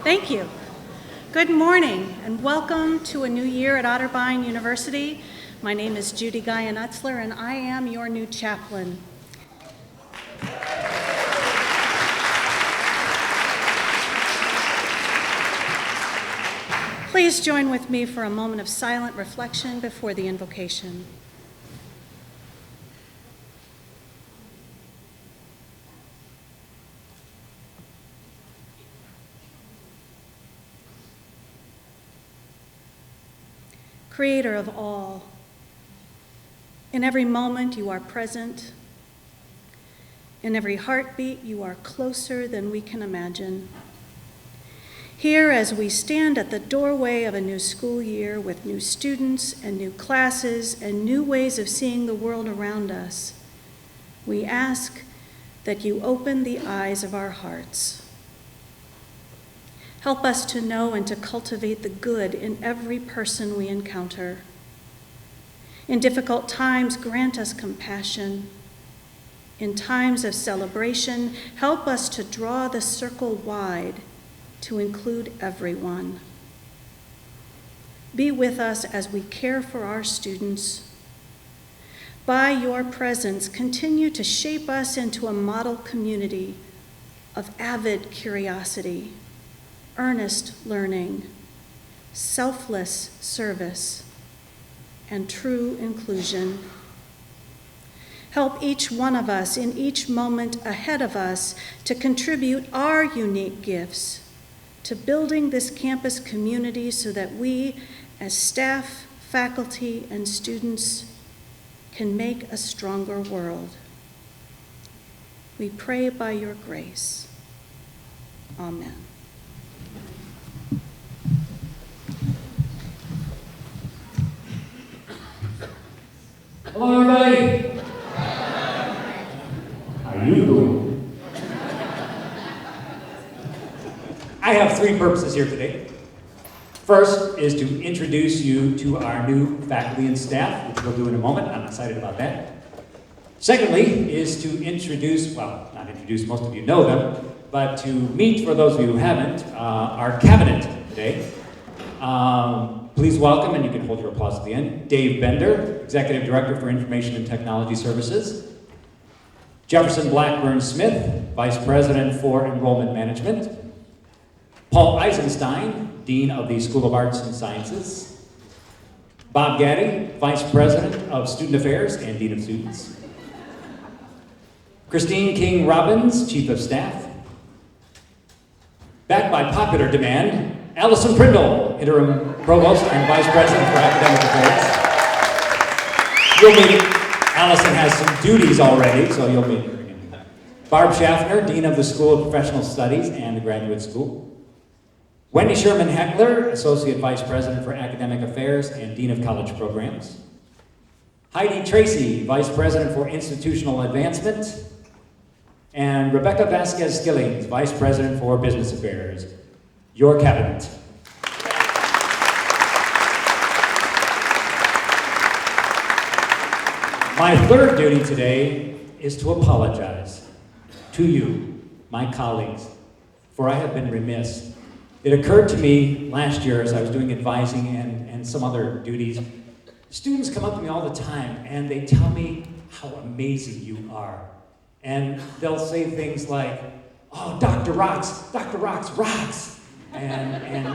Thank you. Good morning and welcome to a new year at Otterbein University. My name is Judy Guyen-Utzler and I am your new chaplain. Please join with me for a moment of silent reflection before the invocation. Creator of all, in every moment you are present. In every heartbeat you are closer than we can imagine. Here, as we stand at the doorway of a new school year with new students and new classes and new ways of seeing the world around us, we ask that you open the eyes of our hearts. Help us to know and to cultivate the good in every person we encounter. In difficult times, grant us compassion. In times of celebration, help us to draw the circle wide to include everyone. Be with us as we care for our students. By your presence, continue to shape us into a model community of avid curiosity, earnest learning, selfless service, and true inclusion. Help each one of us in each moment ahead of us to contribute our unique gifts to building this campus community so that we, as staff, faculty, and students, can make a stronger world. We pray by your grace. Amen. Hello, everybody. How are you doing? I have three purposes here today. First is to introduce you to our new faculty and staff, which we'll do in a moment. I'm excited about that. Secondly is to introduce, well, not introduce, most of you know them, but to meet, for those of you who haven't, our cabinet today. Please welcome, and you can hold your applause at the end, Dave Bender, Executive Director for Information and Technology Services. Jefferson Blackburn Smith, Vice President for Enrollment Management. Paul Eisenstein, Dean of the School of Arts and Sciences. Bob Gaddy, Vice President of Student Affairs and Dean of Students. Christine King Robbins, Chief of Staff. Backed by popular demand, Allison Prindle, Interim Provost and Vice President for Academic Affairs. You'll meet, Allison has some duties already, so you'll meet her again. Barb Schaffner, Dean of the School of Professional Studies and the Graduate School. Wendy Sherman Heckler, Associate Vice President for Academic Affairs and Dean of College Programs. Heidi Tracy, Vice President for Institutional Advancement. And Rebecca Vasquez-Skillings, Vice President for Business Affairs. Your cabinet. My third duty today is to apologize to you, my colleagues, for I have been remiss. It occurred to me last year as I was doing advising and some other duties, students come up to me all the time and they tell me how amazing you are. And they'll say things like, oh, Dr. Rocks rocks. And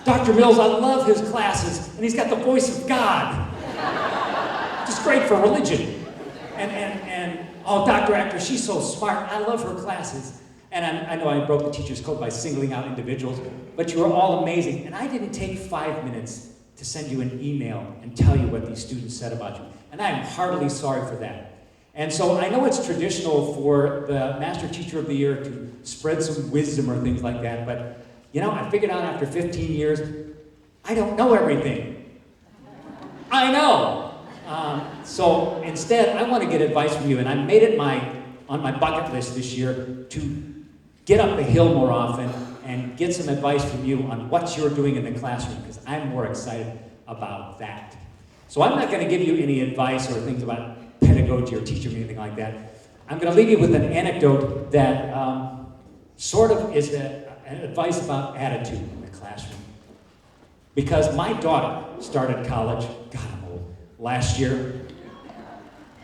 Dr. Mills, I love his classes, and he's got the voice of God. Just great for religion. And oh, Dr. Actor, she's so smart. I love her classes. And I know I broke the teacher's code by singling out individuals, but you are all amazing. And I didn't take 5 minutes to send you an email and tell you what these students said about you. And I am heartily sorry for that. And so I know it's traditional for the Master Teacher of the Year to spread some wisdom or things like that, but you know, I figured out after 15 years, I don't know everything. I know. So instead, I want to get advice from you, and I made it on my bucket list this year to get up the hill more often and get some advice from you on what you're doing in the classroom, because I'm more excited about that. So I'm not going to give you any advice or things about pedagogy or teaching or anything like that. I'm going to leave you with an anecdote that sort of is an advice about attitude in the classroom. Because my daughter started college, God, I'm old, last year.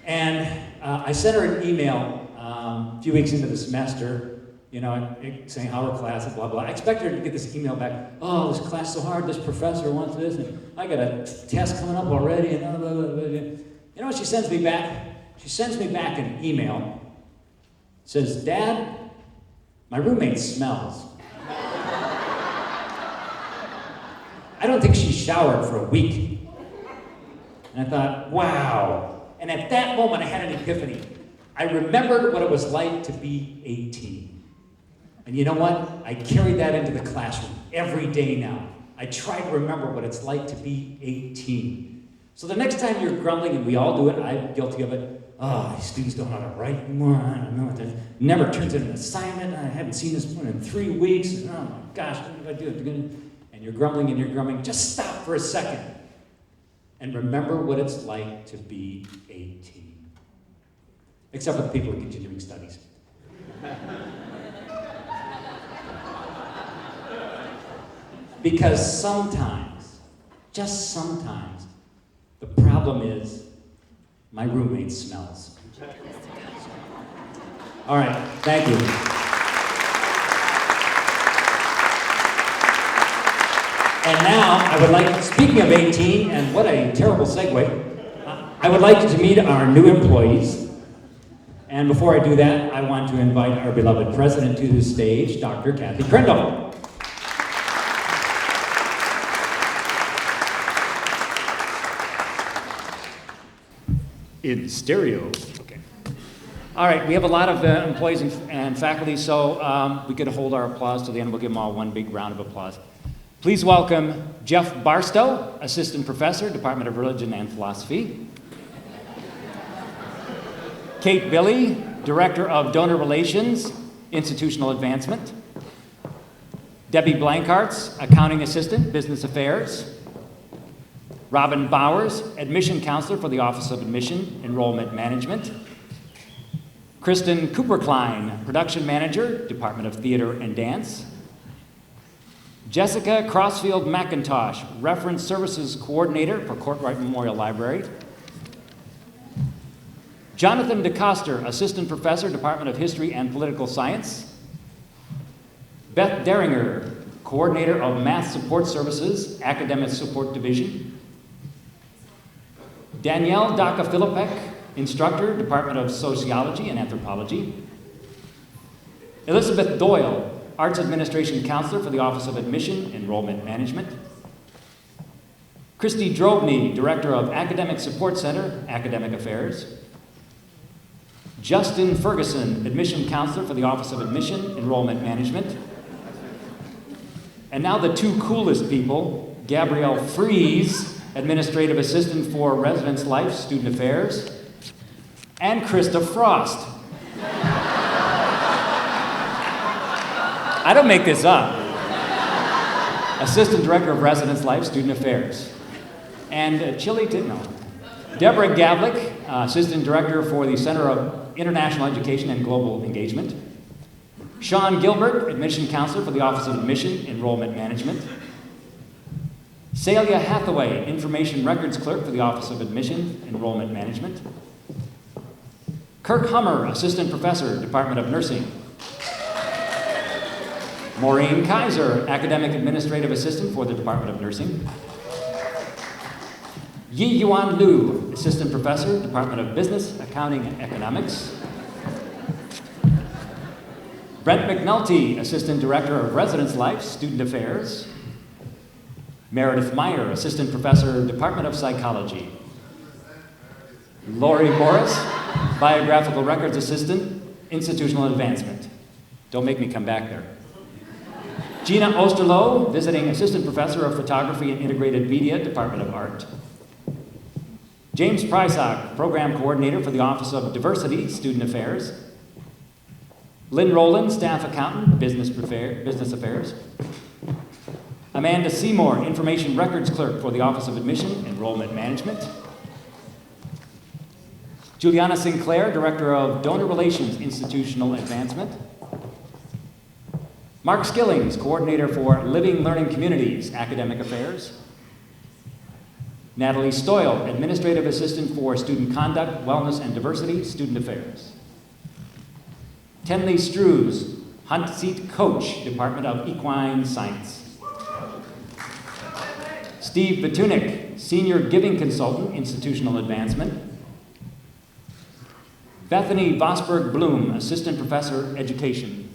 And I sent her an email a few weeks into the semester, you know, saying how her class and blah, blah. I expected her to get this email back. Oh, this class is so hard, this professor wants this, and I got a test coming up already, and blah, blah, blah, blah. You know what she sends me back? She sends me back an email. Says, Dad, my roommate smells. I don't think she showered for a week. And I thought, wow. And at that moment, I had an epiphany. I remembered what it was like to be 18. And you know what? I carry that into the classroom every day now. I try to remember what it's like to be 18. So the next time you're grumbling, and we all do it, I'm guilty of it. Oh, these students don't know how to write anymore. I don't know. It never turns in an assignment. I haven't seen this one in 3 weeks. Oh my gosh, what do I do? And you're grumbling and you're grumbling. Just stop for a second and remember what it's like to be 18. Except for the people in continuing studies. Because sometimes, just sometimes, the problem is my roommate smells. All right, thank you. And now, I would like, speaking of 18, and what a terrible segue, I would like to meet our new employees. And before I do that, I want to invite our beloved president to the stage, Dr. Kathy Crendall. In stereo. Okay. All right, we have a lot of employees and faculty, so we could hold our applause to the end. We'll give them all one big round of applause. Please welcome Jeff Barstow, Assistant Professor, Department of Religion and Philosophy. Kate Billy, Director of Donor Relations, Institutional Advancement. Debbie Blankarts, Accounting Assistant, Business Affairs. Robin Bowers, Admission Counselor for the Office of Admission, Enrollment Management. Kristen Cooper-Klein, Production Manager, Department of Theater and Dance. Jessica Crossfield McIntosh, Reference Services Coordinator for Courtright Memorial Library. Jonathan DeCoster, Assistant Professor, Department of History and Political Science. Beth Deringer, Coordinator of Math Support Services, Academic Support Division. Danielle Daka-Filipek, Instructor, Department of Sociology and Anthropology. Elizabeth Doyle, Arts Administration Counselor for the Office of Admission, Enrollment Management. Christy Drobny, Director of Academic Support Center, Academic Affairs. Justin Ferguson, Admission Counselor for the Office of Admission, Enrollment Management. And now the two coolest people, Gabrielle Fries, Administrative Assistant for Residence Life, Student Affairs, and Krista Frost. I don't make this up. Assistant Director of Residence Life, Student Affairs. And Deborah Gavlik, Assistant Director for the Center of International Education and Global Engagement. Sean Gilbert, Admission Counselor for the Office of Admission, Enrollment Management. Celia Hathaway, Information Records Clerk for the Office of Admission, Enrollment Management. Kirk Hummer, Assistant Professor, Department of Nursing. Maureen Kaiser, Academic Administrative Assistant for the Department of Nursing. Yi Yuan Liu, Assistant Professor, Department of Business, Accounting, and Economics. Brent McNulty, Assistant Director of Residence Life, Student Affairs. Meredith Meyer, Assistant Professor, Department of Psychology. Lori Morris, Biographical Records Assistant, Institutional Advancement. Don't make me come back there. Gina Osterloh, Visiting Assistant Professor of Photography and Integrated Media, Department of Art. James Prysock, Program Coordinator for the Office of Diversity, Student Affairs. Lynn Rowland, Staff Accountant, Business Affairs. Amanda Seymour, Information Records Clerk for the Office of Admission, Enrollment Management. Juliana Sinclair, Director of Donor Relations, Institutional Advancement. Mark Skillings, Coordinator for Living Learning Communities, Academic Affairs. Natalie Stoyle, Administrative Assistant for Student Conduct, Wellness and Diversity, Student Affairs. Tenley Strews, Hunt Seat Coach, Department of Equine Science. Steve Batunik, Senior Giving Consultant, Institutional Advancement. Bethany Vosberg Bloom, Assistant Professor, Education.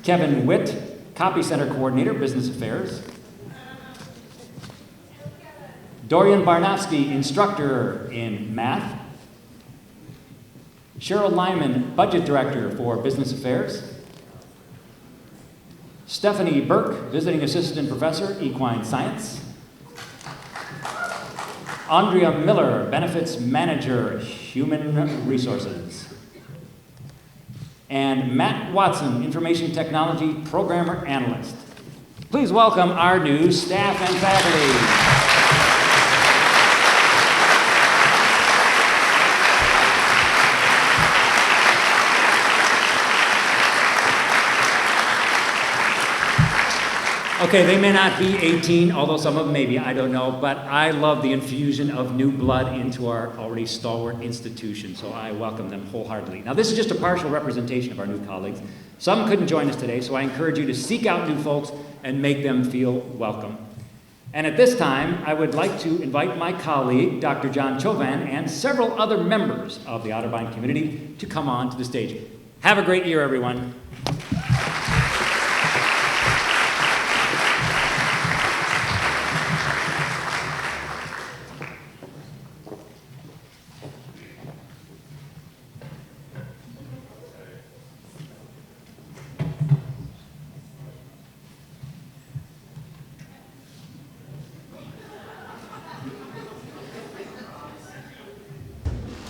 Kevin Witt, Copy Center Coordinator, Business Affairs. Dorian Barnowski, Instructor in Math. Cheryl Lyman, Budget Director for Business Affairs. Stephanie Burke, Visiting Assistant Professor, Equine Science. Andrea Miller, Benefits Manager, Human Resources. And Matt Watson, Information Technology Programmer Analyst. Please welcome our new staff and faculty. Okay, they may not be 18, although some of them may be, I don't know, but I love the infusion of new blood into our already stalwart institution, so I welcome them wholeheartedly. Now, this is just a partial representation of our new colleagues. Some couldn't join us today, so I encourage you to seek out new folks and make them feel welcome. And at this time, I would like to invite my colleague, Dr. John Chauvin, and several other members of the Otterbein community to come on to the stage. Have a great year, everyone.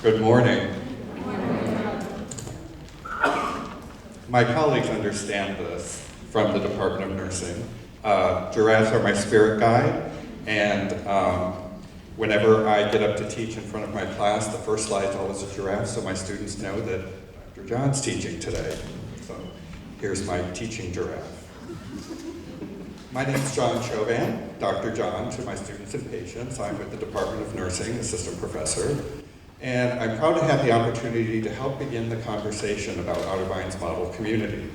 Good morning. My colleagues understand this from the Department of Nursing. Giraffes are my spirit guide, and whenever I get up to teach in front of my class, the first slide is always a giraffe, so my students know that Dr. John's teaching today. So here's my teaching giraffe. My name is John Chauvin, Dr. John to my students and patients. I'm with the Department of Nursing, assistant professor. And I'm proud to have the opportunity to help begin the conversation about Otterbein's model community.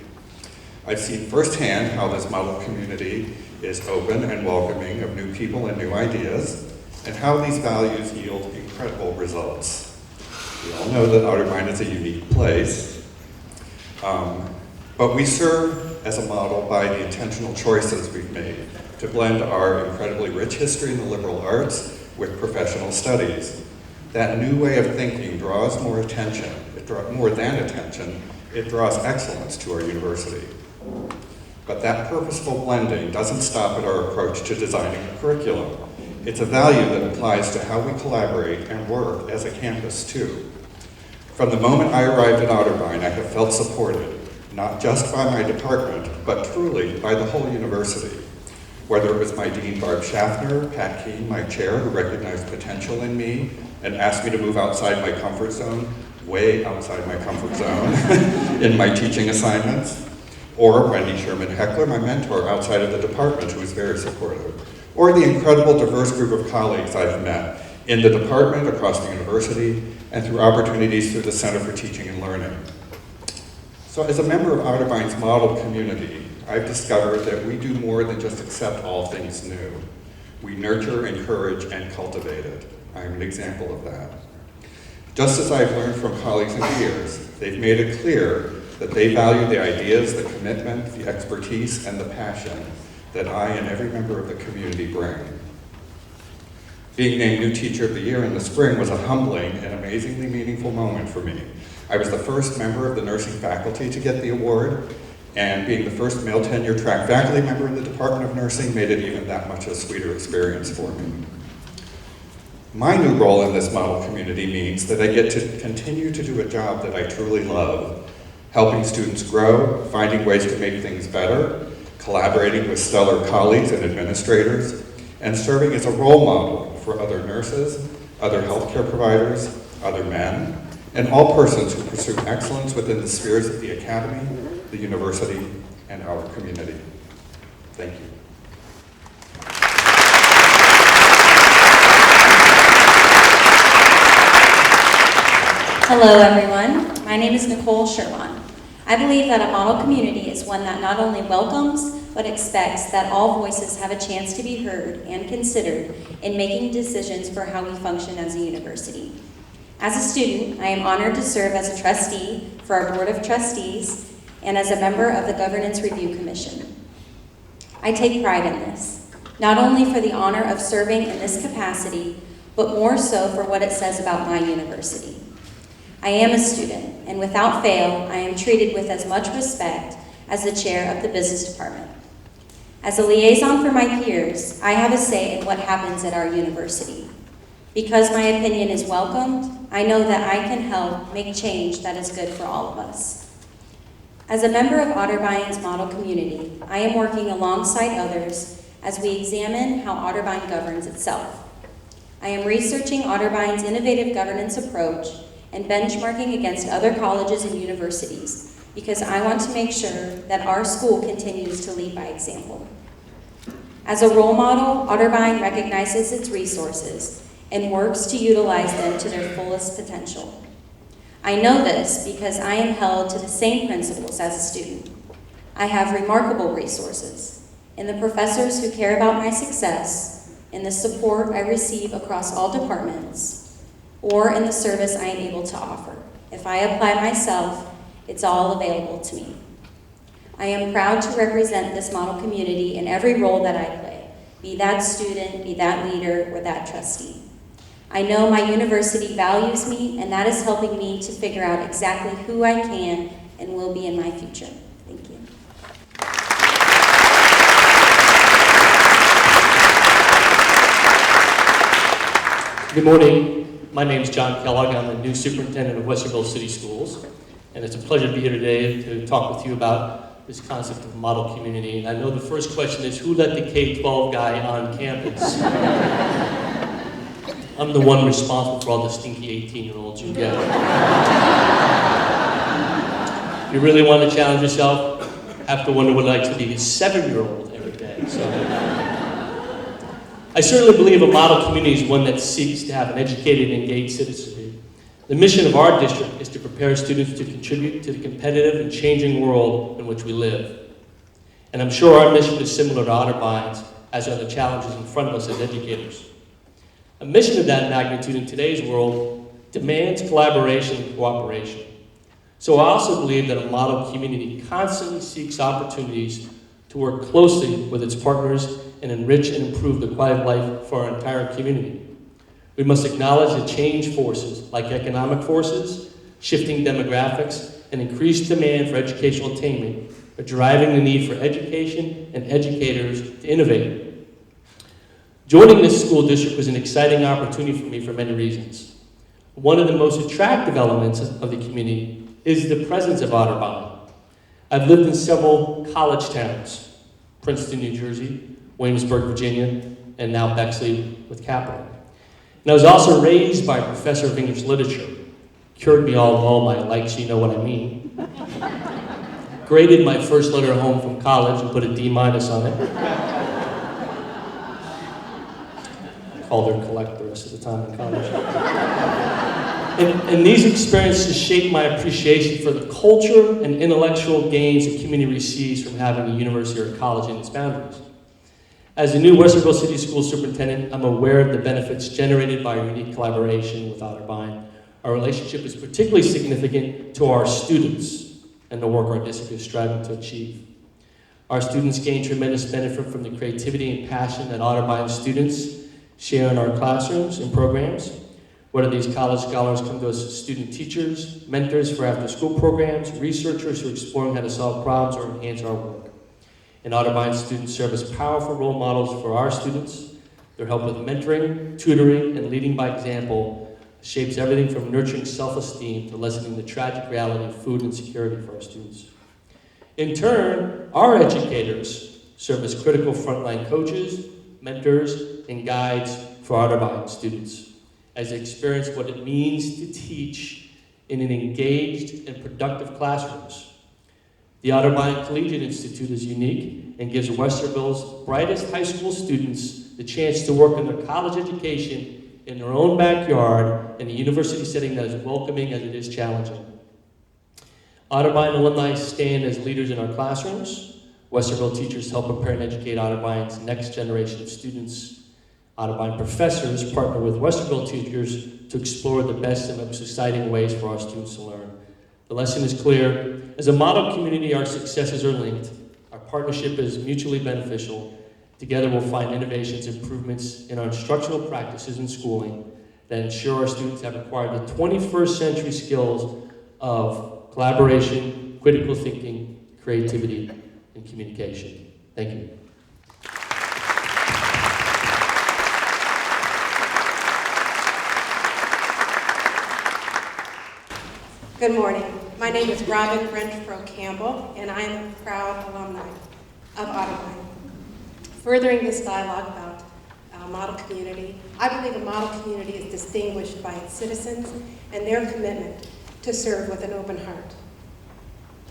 I've seen firsthand how this model community is open and welcoming of new people and new ideas, and how these values yield incredible results. We all know that Otterbein is a unique place, but we serve as a model by the intentional choices we've made to blend our incredibly rich history in the liberal arts with professional studies. That new way of thinking draws more attention, more than attention, it draws excellence to our university. But that purposeful blending doesn't stop at our approach to designing a curriculum. It's a value that applies to how we collaborate and work as a campus too. From the moment I arrived at Otterbein, I have felt supported, not just by my department, but truly by the whole university. Whether it was my dean, Barb Schaffner, Pat Keene, my chair, who recognized potential in me and asked me to move outside my comfort zone, way outside my comfort zone, in my teaching assignments, or Wendy Sherman-Heckler, my mentor outside of the department, who was very supportive, or the incredible diverse group of colleagues I've met in the department, across the university, and through opportunities through the Center for Teaching and Learning. So as a member of Otterbein's model community, I've discovered that we do more than just accept all things new. We nurture, encourage, and cultivate it. I'm an example of that. Just as I've learned from colleagues and peers, they've made it clear that they value the ideas, the commitment, the expertise, and the passion that I and every member of the community bring. Being named New Teacher of the Year in the spring was a humbling and amazingly meaningful moment for me. I was the first member of the nursing faculty to get the award, and being the first male tenure-track faculty member in the Department of Nursing made it even that much a sweeter experience for me. My new role in this model community means that I get to continue to do a job that I truly love, helping students grow, finding ways to make things better, collaborating with stellar colleagues and administrators, and serving as a role model for other nurses, other healthcare providers, other men, and all persons who pursue excellence within the spheres of the Academy, the university, and our community. Thank you. Hello, everyone. My name is Nicole Sherman. I believe that a model community is one that not only welcomes, but expects that all voices have a chance to be heard and considered in making decisions for how we function as a university. As a student, I am honored to serve as a trustee for our Board of Trustees and as a member of the Governance Review Commission. I take pride in this, not only for the honor of serving in this capacity, but more so for what it says about my university. I am a student, and without fail, I am treated with as much respect as the chair of the business department. As a liaison for my peers, I have a say in what happens at our university. Because my opinion is welcomed, I know that I can help make change that is good for all of us. As a member of Otterbein's model community, I am working alongside others as we examine how Otterbein governs itself. I am researching Otterbein's innovative governance approach and benchmarking against other colleges and universities because I want to make sure that our school continues to lead by example. As a role model, Otterbein recognizes its resources and works to utilize them to their fullest potential. I know this because I am held to the same principles as a student. I have remarkable resources in the professors who care about my success, in the support I receive across all departments, or in the service I am able to offer. If I apply myself, it's all available to me. I am proud to represent this model community in every role that I play, be that student, be that leader, or that trustee. I know my university values me, and that is helping me to figure out exactly who I can and will be in my future. Thank you. Good morning. My name is John Kellogg. I'm the new superintendent of Westerville City Schools, and it's a pleasure to be here today to talk with you about this concept of model community. And I know the first question is, who let the K-12 guy on campus? I'm the one responsible for all the stinky 18-year-olds you get. If you really want to challenge yourself, have to wonder what it's like to be a 7-year-old every day. So, I certainly believe a model community is one that seeks to have an educated and engaged citizenry. The mission of our district is to prepare students to contribute to the competitive and changing world in which we live. And I'm sure our mission is similar to Otterbein's, as are the challenges in front of us as educators. A mission of that magnitude in today's world demands collaboration and cooperation. So I also believe that a model community constantly seeks opportunities to work closely with its partners and enrich and improve the quality of life for our entire community. We must acknowledge the change forces, like economic forces, shifting demographics, and increased demand for educational attainment are driving the need for education and educators to innovate. Joining this school district was an exciting opportunity for me for many reasons. One of the most attractive elements of the community is the presence of Otterbein. I've lived in several college towns, Princeton, New Jersey, Williamsburg, Virginia, and now Bexley with Capital. And I was also raised by a professor of English literature, cured me all my likes, you know what I mean. Graded my first letter home from college and put a D- on it. Called her collect the rest of the time in college. And these experiences shaped my appreciation for the culture and intellectual gains the community receives from having a university or a college in its boundaries. As the new Westerville City School Superintendent, I'm aware of the benefits generated by our unique collaboration with Otterbein. Our relationship is particularly significant to our students and the work our district is striving to achieve. Our students gain tremendous benefit from the creativity and passion that Otterbein students share in our classrooms and programs. Whether these college scholars come to us as student teachers, mentors for after-school programs, researchers who are exploring how to solve problems or enhance our work. And Otterbein students serve as powerful role models for our students. Their help with mentoring, tutoring, and leading by example shapes everything from nurturing self-esteem to lessening the tragic reality of food insecurity for our students. In turn, our educators serve as critical frontline coaches, mentors, and guides for Otterbein students as they experience what it means to teach in an engaged and productive classrooms. The Otterbein Collegiate Institute is unique and gives Westerville's brightest high school students the chance to work on their college education in their own backyard in a university setting that is welcoming as it is challenging. Otterbein alumni stand as leaders in our classrooms. Westerville teachers help prepare and educate Otterbein's next generation of students. Otterbein professors partner with Westerville teachers to explore the best and most exciting ways for our students to learn. The lesson is clear. As a model community, our successes are linked. Our partnership is mutually beneficial. Together we'll find innovations, improvements in our instructional practices and schooling that ensure our students have acquired the 21st century skills of collaboration, critical thinking, creativity, and communication. Thank you. Good morning. My name is Robin Renfro Campbell, and I am a proud alumni of Otterbein. Furthering this dialogue about model community, I believe a model community is distinguished by its citizens and their commitment to serve with an open heart.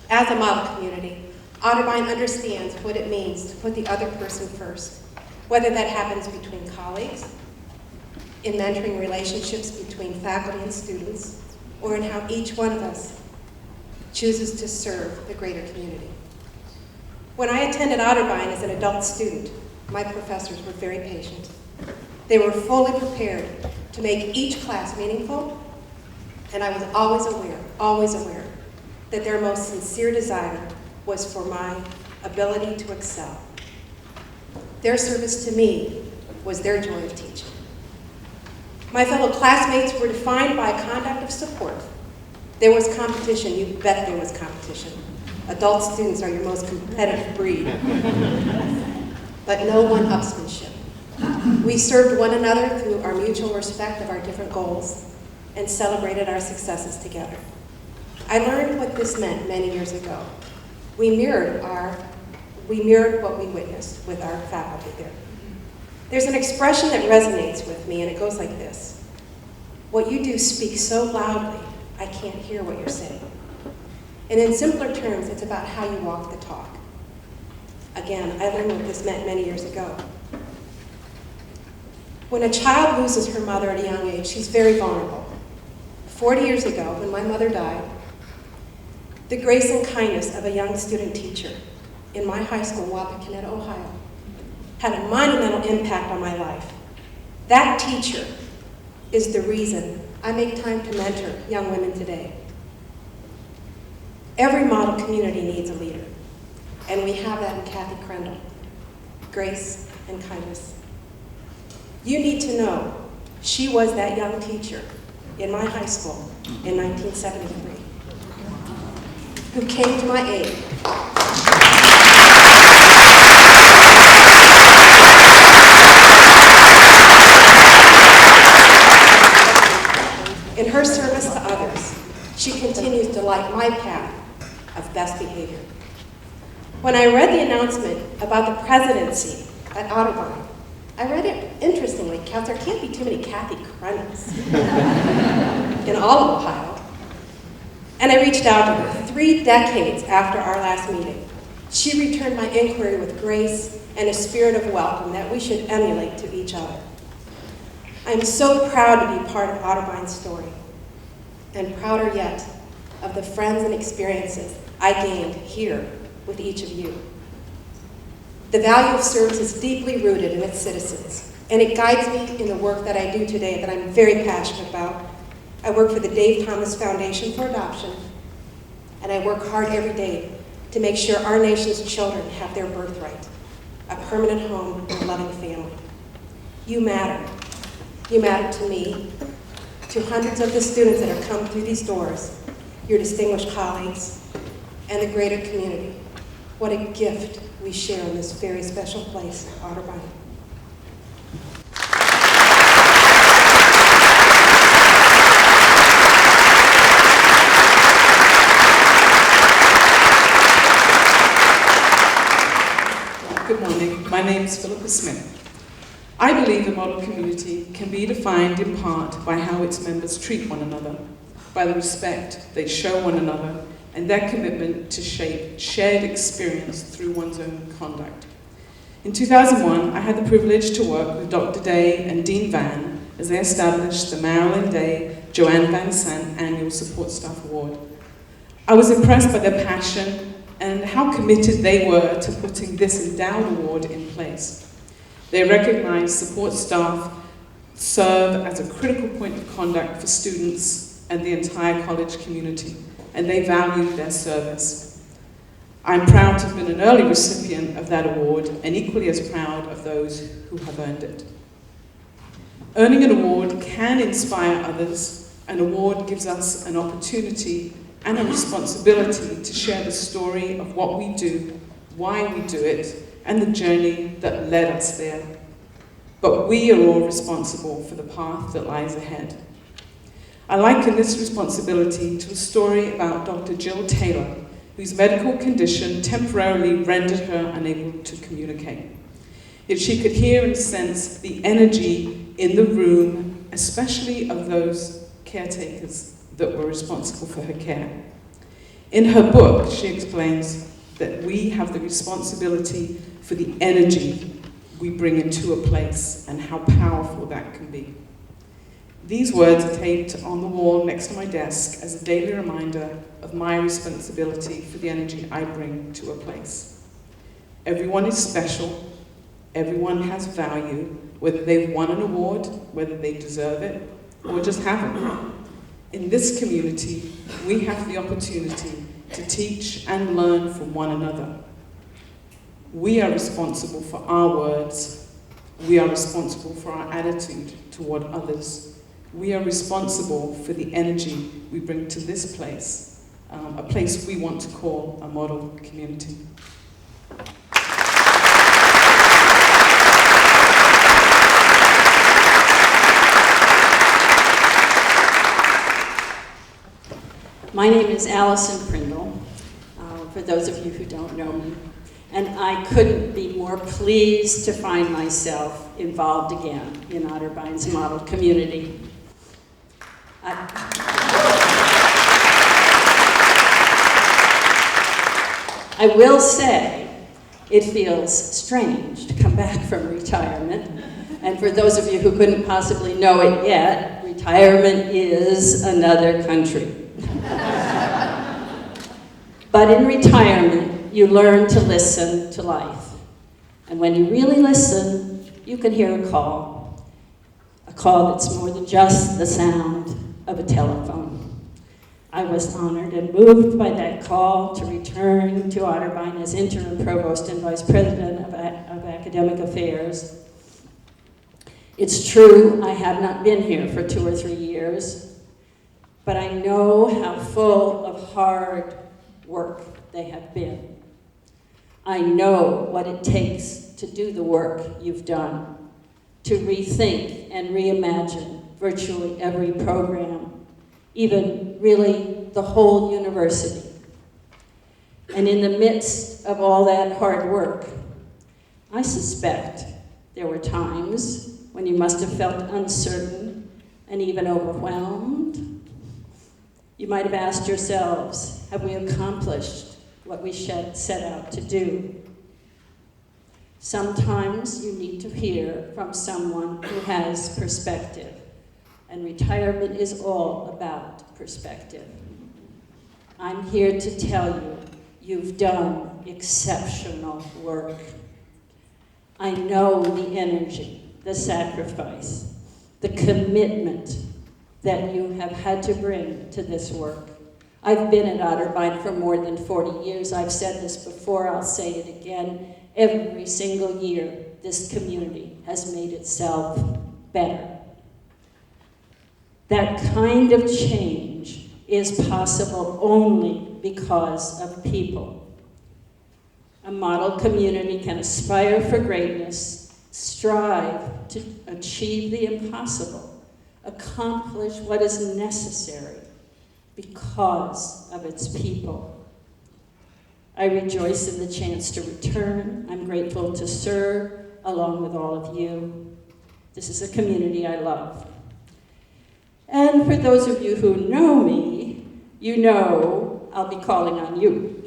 As a model community, Otterbein understands what it means to put the other person first, whether that happens between colleagues, in mentoring relationships between faculty and students, or in how each one of us chooses to serve the greater community. When I attended Otterbein as an adult student, my professors were very patient. They were fully prepared to make each class meaningful, and I was always aware, that their most sincere desire was for my ability to excel. Their service to me was their joy of teaching. My fellow classmates were defined by a conduct of support. There was competition, you bet there was competition. Adult students are your most competitive breed. But no one-upsmanship. We served one another through our mutual respect of our different goals and celebrated our successes together. I learned what this meant many years ago. We mirrored what we witnessed with our faculty there. There's an expression that resonates with me, and it goes like this. What you do speaks so loudly, I can't hear what you're saying. And in simpler terms, it's about how you walk the talk. Again, I learned what this meant many years ago. When a child loses her mother at a young age, she's very vulnerable. 40 years ago, when my mother died, the grace and kindness of a young student teacher in my high school in Wapakoneta, Ohio, had a monumental impact on my life. That teacher is the reason I make time to mentor young women today. Every model community needs a leader, and we have that in Kathy Crendel, grace and kindness. You need to know she was that young teacher in my high school in 1973 who came to my aid. In her service to others, she continues to light my path of best behavior. When I read the announcement about the presidency at Otterbein, I read it interestingly, because there can't be too many Kathy Crendels in all of Ohio. And I reached out to her 3 decades after our last meeting. She returned my inquiry with grace and a spirit of welcome that we should emulate to each other. I'm so proud to be part of Otterbein's story, and prouder yet of the friends and experiences I gained here with each of you. The value of service is deeply rooted in its citizens, and it guides me in the work that I do today that I'm very passionate about. I work for the Dave Thomas Foundation for Adoption, and I work hard every day to make sure our nation's children have their birthright, a permanent home and a loving family. You matter. You matter to me, to hundreds of the students that have come through these doors, your distinguished colleagues, and the greater community. What a gift we share in this very special place, Otterbein. Good morning. My name is Philippa Smith. I believe the model community can be defined in part by how its members treat one another. by the respect they show one another and their commitment to shape shared experience through one's own conduct. In 2001, I had the privilege to work with Dr. Day and Dean Van as they established the Marilyn Day Joanne Van Sant Annual Support Staff Award. I was impressed by their passion and how committed they were to putting this endowed award in place. They recognize support staff serve as a critical point of contact for students and the entire college community, and they value their service. I'm proud to have been an early recipient of that award and equally as proud of those who have earned it. Earning an award can inspire others. An award gives us an opportunity and a responsibility to share the story of what we do, why we do it, and the journey that led us there. But we are all responsible for the path that lies ahead. I liken this responsibility to a story about Dr. Jill Taylor, whose medical condition temporarily rendered her unable to communicate. Yet she could hear and sense the energy in the room, especially of those caretakers that were responsible for her care. In her book, she explains that we have the responsibility for the energy we bring into a place and how powerful that can be. These words are taped on the wall next to my desk as a daily reminder of my responsibility for the energy I bring to a place. Everyone is special. Everyone has value, whether they've won an award, whether they deserve it, or just haven't. In this community, we have the opportunity to teach and learn from one another. We are responsible for our words. We are responsible for our attitude toward others. We are responsible for the energy we bring to this place, a place we want to call a model community. My name is Allison Prindle, for those of you who don't know me, and I couldn't be more pleased to find myself involved again in Otterbein's model community. I will say it feels strange to come back from retirement, and for those of you who couldn't possibly know it yet, retirement is another country. But in retirement, you learn to listen to life. And when you really listen, you can hear a call that's more than just the sound of a telephone. I was honored and moved by that call to return to Otterbein as interim provost and vice president of academic affairs. It's true, I have not been here for 2 or 3 years, but I know how full of hard work they have been. I know what it takes to do the work you've done, to rethink and reimagine virtually every program, even really the whole university. And in the midst of all that hard work, I suspect there were times when you must have felt uncertain and even overwhelmed. You might have asked yourselves, have we accomplished what we set out to do? Sometimes you need to hear from someone who has perspective, and retirement is all about perspective. I'm here to tell you, you've done exceptional work. I know the energy, the sacrifice, the commitment that you have had to bring to this work. I've been at Otterbein for more than 40 years. I've said this before, I'll say it again. Every single year, this community has made itself better. That kind of change is possible only because of people. A model community can aspire for greatness, strive to achieve the impossible, accomplish what is necessary because of its people. I rejoice in the chance to return. I'm grateful to serve along with all of you. This is a community I love. And for those of you who know me, you know I'll be calling on you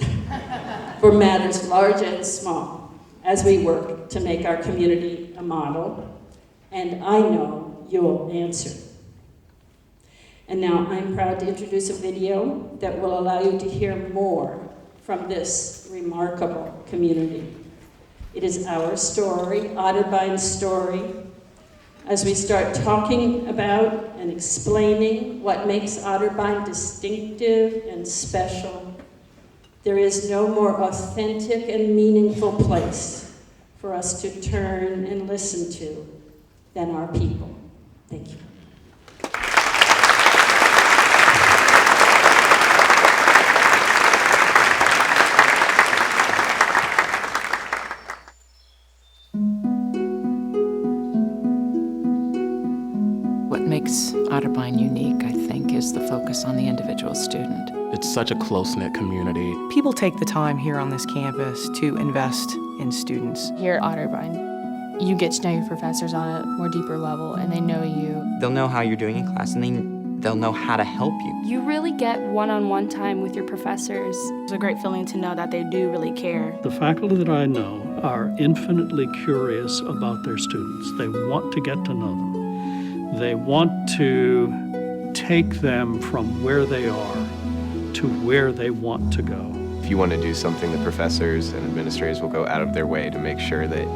for matters large and small as we work to make our community a model, and I know you'll answer. And now I'm proud to introduce a video that will allow you to hear more from this remarkable community. It is our story, Otterbein's story, as we start talking about and explaining what makes Otterbein distinctive and special. There is no more authentic and meaningful place for us to turn and listen to than our people. Thank you. What makes Otterbein unique, I think, is the focus on the individual student. It's such a close-knit community. People take the time here on this campus to invest in students. Here at Otterbein, you get to know your professors on a more deeper level, and they know you. They'll know how you're doing in class, and they'll know how to help you. You really get one-on-one time with your professors. It's a great feeling to know that they do really care. The faculty that I know are infinitely curious about their students. They want to get to know them. They want to take them from where they are to where they want to go. If you want to do something, the professors and administrators will go out of their way to make sure that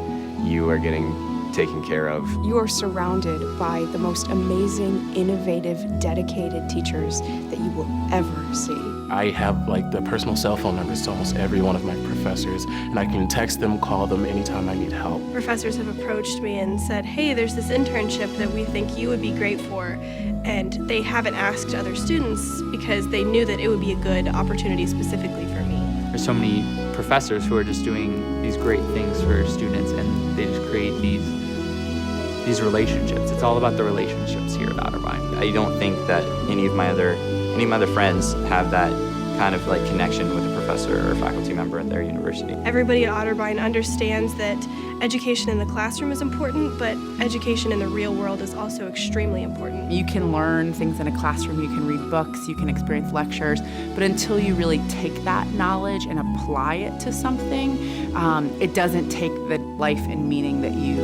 you are getting taken care of. You are surrounded by the most amazing, innovative, dedicated teachers that you will ever see. I have the personal cell phone numbers to almost every one of my professors, and I can text them, call them anytime I need help. Professors have approached me and said, hey, there's this internship that we think you would be great for, and they haven't asked other students because they knew that it would be a good opportunity specifically for me. There's so many professors who are just doing these great things for students, and they just create these relationships. It's all about the relationships here at Otterbein. I don't think that any of my other friends have that kind of connection with a professor or faculty member at their university. Everybody at Otterbein understands that education in the classroom is important, but education in the real world is also extremely important. You can learn things in a classroom, you can read books, you can experience lectures, but until you really take that knowledge and apply it to something, it doesn't take the life and meaning that you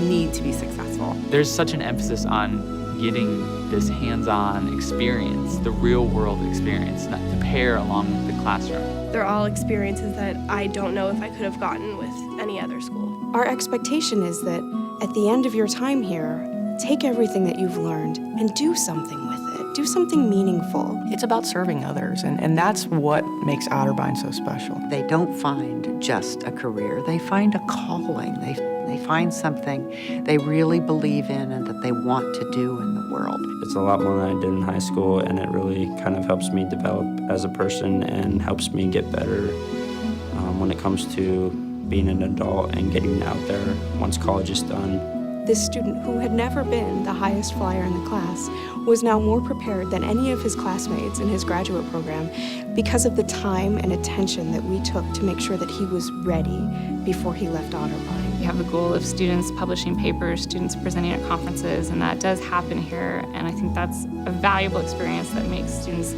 need to be successful. There's such an emphasis on getting this hands-on experience, the real-world experience, not to pair along with the classroom. They're all experiences that I don't know if I could have gotten with any other school. Our expectation is that at the end of your time here, take everything that you've learned and do something with it. Do something meaningful. It's about serving others, and that's what makes Otterbein so special. They don't find just a career. They find a calling. They find something they really believe in and that they want to do in the world. It's a lot more than I did in high school, and it really kind of helps me develop as a person and helps me get better when it comes to being an adult and getting out there once college is done. This student, who had never been the highest flyer in the class, was now more prepared than any of his classmates in his graduate program because of the time and attention that we took to make sure that he was ready before he left Otterbein. We have the goal of students publishing papers, students presenting at conferences, and that does happen here, and I think that's a valuable experience that makes students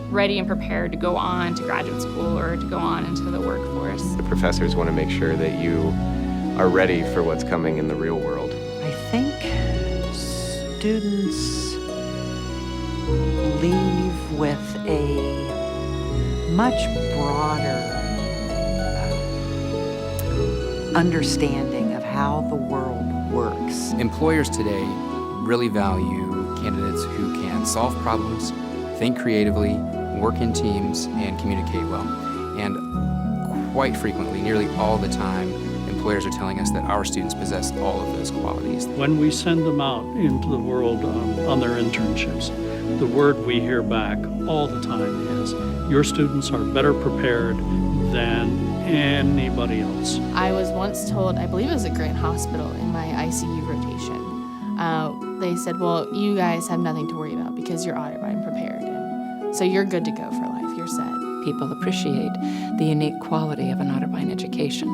ready and prepared to go on to graduate school or to go on into the workforce. The professors want to make sure that you are ready for what's coming in the real world. I think students leave with a much broader understanding of how the world works. Employers today really value candidates who can solve problems, think creatively, work in teams, and communicate well. And quite frequently, nearly all the time, employers are telling us that our students possess all of those qualities. When we send them out into the world on their internships, the word we hear back all the time is, your students are better prepared than anybody else. I was once told, I believe it was at Grant Hospital in my ICU rotation, they said, well, you guys have nothing to worry about because you're Otterbein prepared. And so you're good to go for life, you're set. people appreciate the unique quality of an Otterbein education.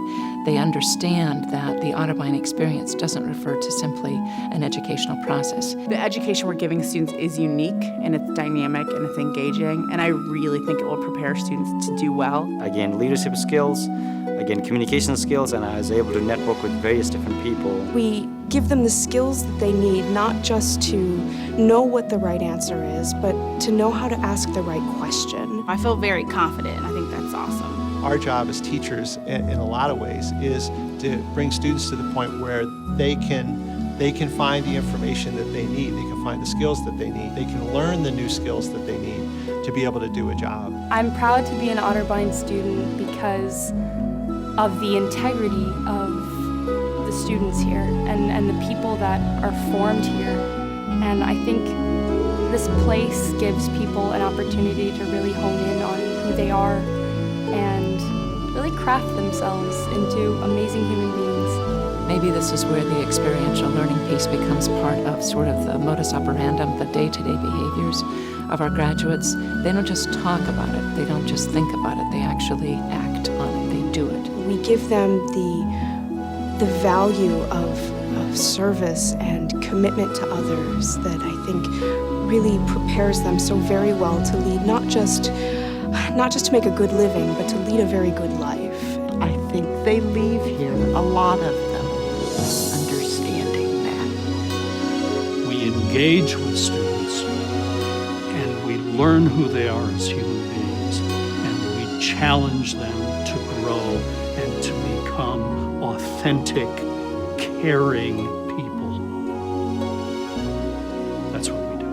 They understand that the Otterbein experience doesn't refer to simply an educational process. The education we're giving students is unique, and it's dynamic, and it's engaging, and I really think it will prepare students to do well. Again, leadership skills, again, communication skills, and I was able to network with various different people. We give them the skills that they need, not just to know what the right answer is, but to know how to ask the right question. I feel very confident, and I think that's awesome. Our job as teachers, in a lot of ways, is to bring students to the point where they can find the information that they need. They can find the skills that they need. They can learn the new skills that they need to be able to do a job. I'm proud to be an Otterbein student because of the integrity of the students here and the people that are formed here. And I think this place gives people an opportunity to really hone in on who they are and really craft themselves into amazing human beings. Maybe this is where the experiential learning piece becomes part of sort of the modus operandum, the day-to-day behaviors of our graduates. They don't just talk about it, they don't just think about it, they actually act on it, they do it. We give them the value of service and commitment to others that I think really prepares them so very well to lead not just to make a good living, but to lead a very good life. I think they leave here, a lot of them, understanding that. We engage with students, and we learn who they are as human beings, and we challenge them to grow and to become authentic, caring people. That's what we do.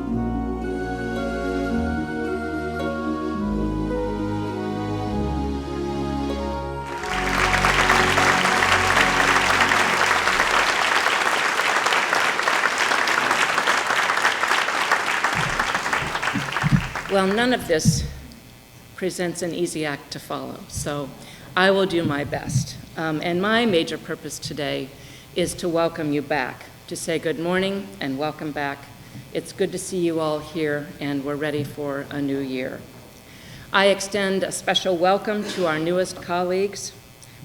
Well, none of this presents an easy act to follow, so I will do my best. And my major purpose today is to welcome you back, to say good morning and welcome back. It's good to see you all here, and we're ready for a new year. I extend a special welcome to our newest colleagues.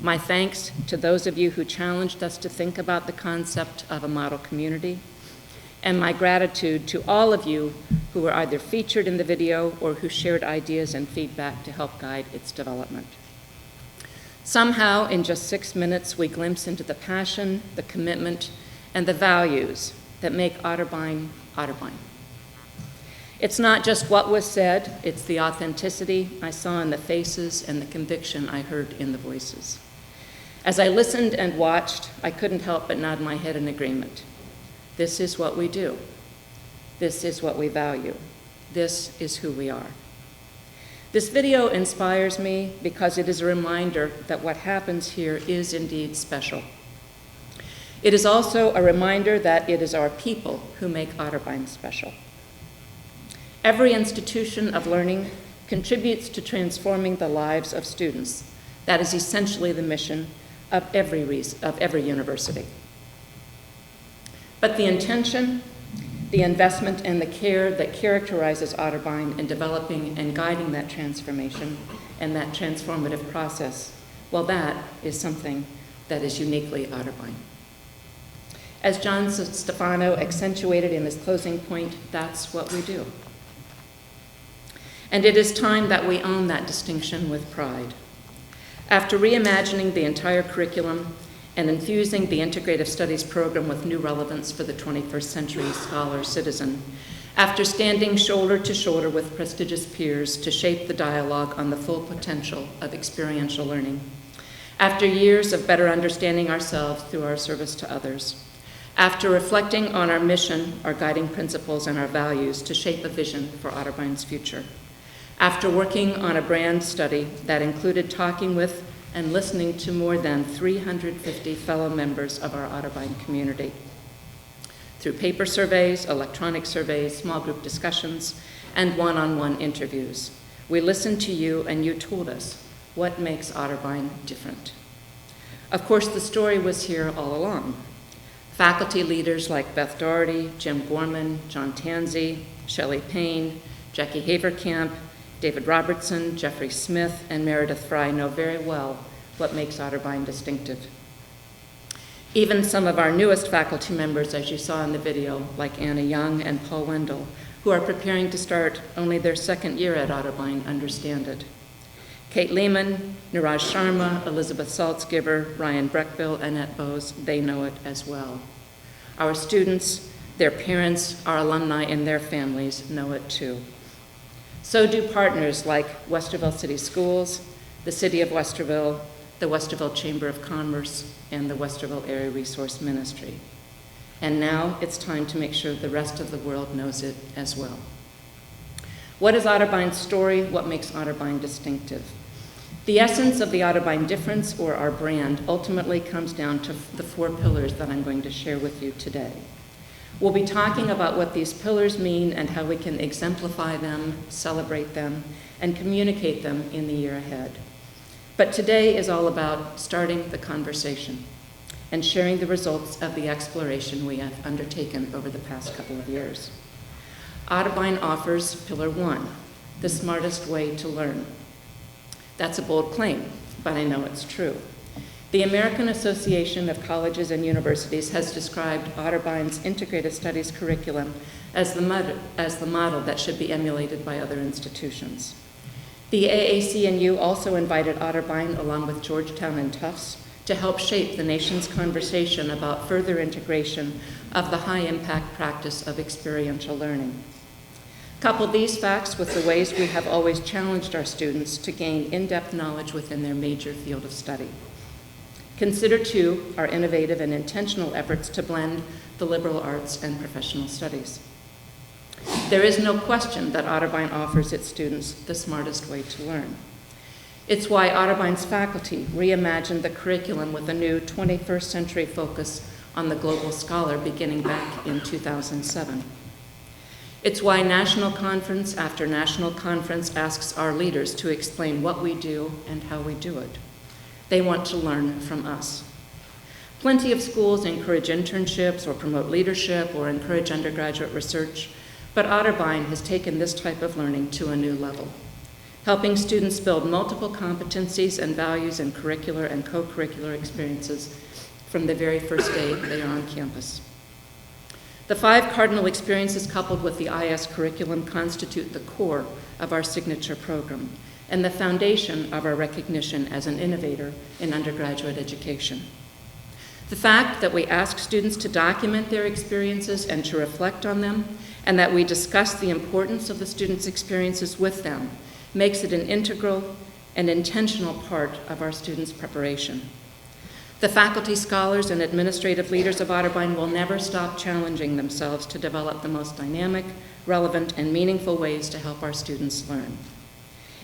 My thanks to those of you who challenged us to think about the concept of a model community, and my gratitude to all of you who were either featured in the video or who shared ideas and feedback to help guide its development. Somehow, in just 6 minutes, we glimpse into the passion, the commitment, and the values that make Otterbein, Otterbein. It's not just what was said, it's the authenticity I saw in the faces and the conviction I heard in the voices. As I listened and watched, I couldn't help but nod my head in agreement. This is what we do. This is what we value. This is who we are. This video inspires me because it is a reminder that what happens here is indeed special. It is also a reminder that it is our people who make Otterbein special. Every institution of learning contributes to transforming the lives of students. That is essentially the mission of every university. But the intention, the investment, and the care that characterizes Otterbein in developing and guiding that transformation and that transformative process, well, that is something that is uniquely Otterbein. As John Stefano accentuated in his closing point, that's what we do. And it is time that we own that distinction with pride. After reimagining the entire curriculum and infusing the integrative studies program with new relevance for the 21st century scholar-citizen, after standing shoulder to shoulder with prestigious peers to shape the dialogue on the full potential of experiential learning, after years of better understanding ourselves through our service to others, after reflecting on our mission, our guiding principles, and our values to shape a vision for Otterbein's future, after working on a brand study that included talking with and listening to more than 350 fellow members of our Otterbein community, through paper surveys, electronic surveys, small group discussions, and one-on-one interviews. We listened to you, and you told us what makes Otterbein different. Of course, the story was here all along. Faculty leaders like Beth Doherty, Jim Gorman, John Tanzi, Shelley Payne, Jackie Haverkamp, David Robertson, Jeffrey Smith, and Meredith Fry know very well what makes Otterbein distinctive. Even some of our newest faculty members, as you saw in the video, like Anna Young and Paul Wendell, who are preparing to start only their second year at Otterbein, understand it. Kate Lehman, Niraj Sharma, Elizabeth Saltzgiver, Ryan Breckbill, Annette Bose, they know it as well. Our students, their parents, our alumni, and their families know it too. So do partners like Westerville City Schools, the City of Westerville, the Westerville Chamber of Commerce, and the Westerville Area Resource Ministry. And now it's time to make sure the rest of the world knows it as well. What is Otterbein's story? What makes Otterbein distinctive? The essence of the Otterbein difference, or our brand, ultimately comes down to the 4 pillars that I'm going to share with you today. We'll be talking about what these pillars mean and how we can exemplify them, celebrate them, and communicate them in the year ahead. But today is all about starting the conversation and sharing the results of the exploration we have undertaken over the past couple of years. Otterbein offers Pillar 1, the smartest way to learn. That's a bold claim, but I know it's true. The American Association of Colleges and Universities has described Otterbein's integrated studies curriculum as the model that should be emulated by other institutions. The AAC&U also invited Otterbein, along with Georgetown and Tufts, to help shape the nation's conversation about further integration of the high-impact practice of experiential learning. Couple these facts with the ways we have always challenged our students to gain in-depth knowledge within their major field of study. Consider, too, our innovative and intentional efforts to blend the liberal arts and professional studies. There is no question that Otterbein offers its students the smartest way to learn. It's why Otterbein's faculty reimagined the curriculum with a new 21st century focus on the global scholar beginning back in 2007. It's why national conference after national conference asks our leaders to explain what we do and how we do it. They want to learn from us. Plenty of schools encourage internships or promote leadership or encourage undergraduate research, but Otterbein has taken this type of learning to a new level, helping students build multiple competencies and values in curricular and co-curricular experiences from the very first day they are on campus. The 5 cardinal experiences coupled with the IS curriculum constitute the core of our signature program and the foundation of our recognition as an innovator in undergraduate education. The fact that we ask students to document their experiences and to reflect on them, and that we discuss the importance of the students' experiences with them, makes it an integral and intentional part of our students' preparation. The faculty, scholars, and administrative leaders of Otterbein will never stop challenging themselves to develop the most dynamic, relevant, and meaningful ways to help our students learn.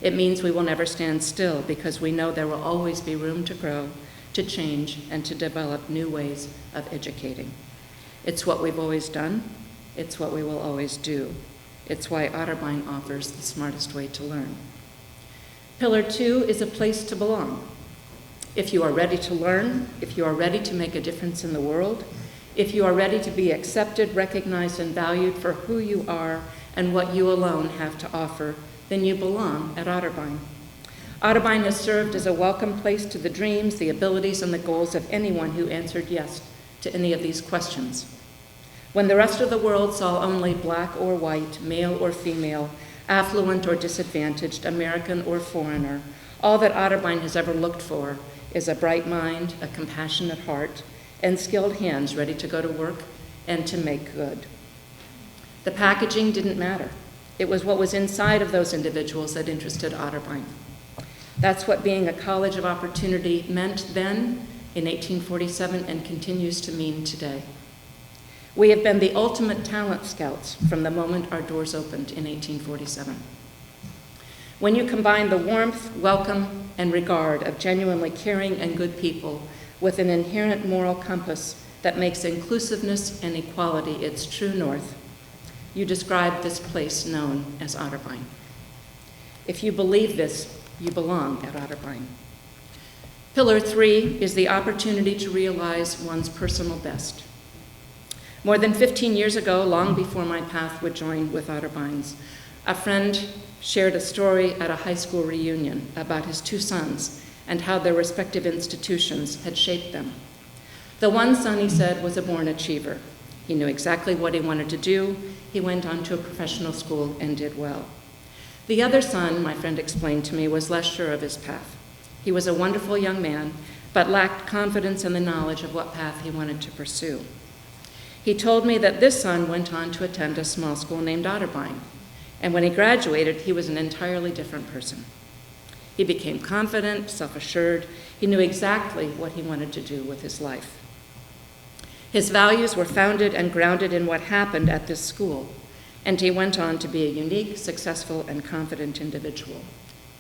It means we will never stand still because we know there will always be room to grow, to change, and to develop new ways of educating. It's what we've always done. It's what we will always do. It's why Otterbein offers the smartest way to learn. Pillar 2 is a place to belong. If you are ready to learn, if you are ready to make a difference in the world, if you are ready to be accepted, recognized, and valued for who you are and what you alone have to offer, then you belong at Otterbein. Otterbein has served as a welcome place to the dreams, the abilities, and the goals of anyone who answered yes to any of these questions. When the rest of the world saw only black or white, male or female, affluent or disadvantaged, American or foreigner, all that Otterbein has ever looked for is a bright mind, a compassionate heart, and skilled hands ready to go to work and to make good. The packaging didn't matter. It was what was inside of those individuals that interested Otterbein. That's what being a college of opportunity meant then in 1847 and continues to mean today. We have been the ultimate talent scouts from the moment our doors opened in 1847. When you combine the warmth, welcome, and regard of genuinely caring and good people with an inherent moral compass that makes inclusiveness and equality its true north, you describe this place known as Otterbein. If you believe this, you belong at Otterbein. Pillar 3 is the opportunity to realize one's personal best. More than 15 years ago, long before my path would join with Otterbein's, a friend shared a story at a high school reunion about his two sons and how their respective institutions had shaped them. The one son, he said, was a born achiever. He knew exactly what he wanted to do. He went on to a professional school and did well. The other son, my friend explained to me, was less sure of his path. He was a wonderful young man, but lacked confidence and the knowledge of what path he wanted to pursue. He told me that this son went on to attend a small school named Otterbein, and when he graduated, he was an entirely different person. He became confident, self-assured. He knew exactly what he wanted to do with his life. His values were founded and grounded in what happened at this school, and he went on to be a unique, successful, and confident individual.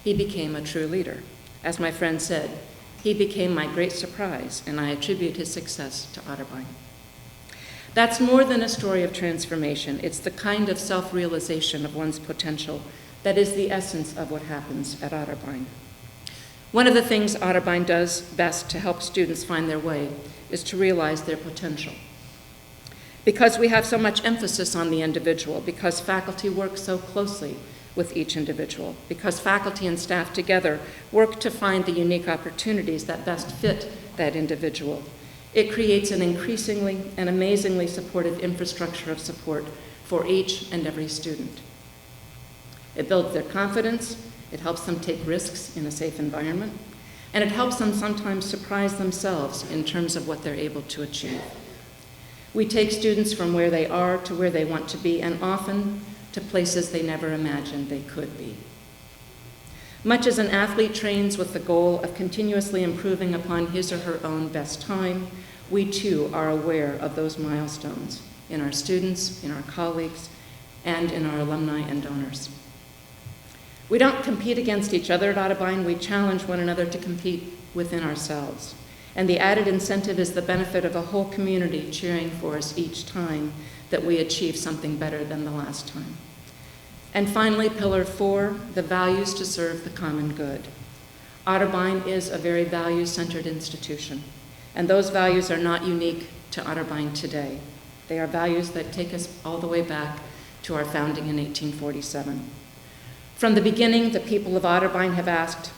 He became a true leader. As my friend said, he became my great surprise, and I attribute his success to Otterbein. That's more than a story of transformation. It's the kind of self-realization of one's potential that is the essence of what happens at Otterbein. One of the things Otterbein does best to help students find their way is to realize their potential. Because we have so much emphasis on the individual, because faculty work so closely with each individual, because faculty and staff together work to find the unique opportunities that best fit that individual, it creates an increasingly and amazingly supportive infrastructure of support for each and every student. It builds their confidence, it helps them take risks in a safe environment, and it helps them sometimes surprise themselves in terms of what they're able to achieve. We take students from where they are to where they want to be, and often to places they never imagined they could be. Much as an athlete trains with the goal of continuously improving upon his or her own best time, we too are aware of those milestones in our students, in our colleagues, and in our alumni and donors. We don't compete against each other at Otterbein, we challenge one another to compete within ourselves. And the added incentive is the benefit of a whole community cheering for us each time that we achieve something better than the last time. And finally, Pillar 4, the values to serve the common good. Otterbein is a very values-centered institution, and those values are not unique to Otterbein today. They are values that take us all the way back to our founding in 1847. From the beginning, the people of Otterbein have asked,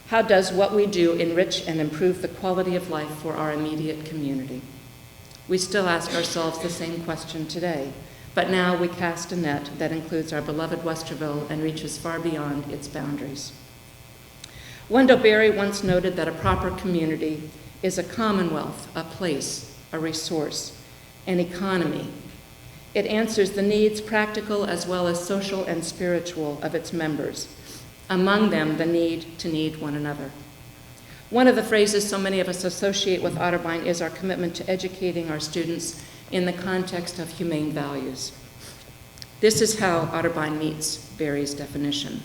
how does what we do enrich and improve the quality of life for our immediate community? We still ask ourselves the same question today, but now we cast a net that includes our beloved Westerville and reaches far beyond its boundaries. Wendell Berry once noted that a proper community is a commonwealth, a place, a resource, an economy. It answers the needs, practical as well as social and spiritual, of its members, among them the need to need one another. One of the phrases so many of us associate with Otterbein is our commitment to educating our students in the context of humane values. This is how Otterbein meets Berry's definition.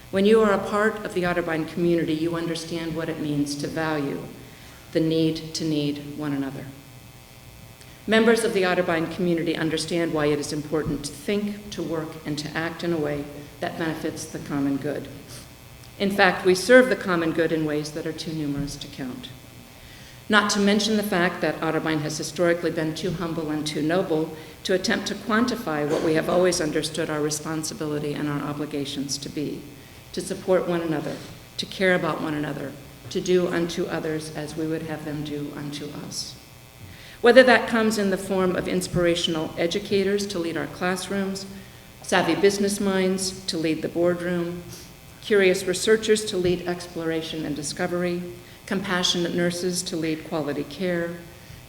When you are a part of the Otterbein community, you understand what it means to value the need to need one another. Members of the Otterbein community understand why it is important to think, to work, and to act in a way that benefits the common good. In fact, we serve the common good in ways that are too numerous to count. Not to mention the fact that Otterbein has historically been too humble and too noble to attempt to quantify what we have always understood our responsibility and our obligations to be, to support one another, to care about one another, to do unto others as we would have them do unto us. Whether that comes in the form of inspirational educators to lead our classrooms, savvy business minds to lead the boardroom, curious researchers to lead exploration and discovery, compassionate nurses to lead quality care,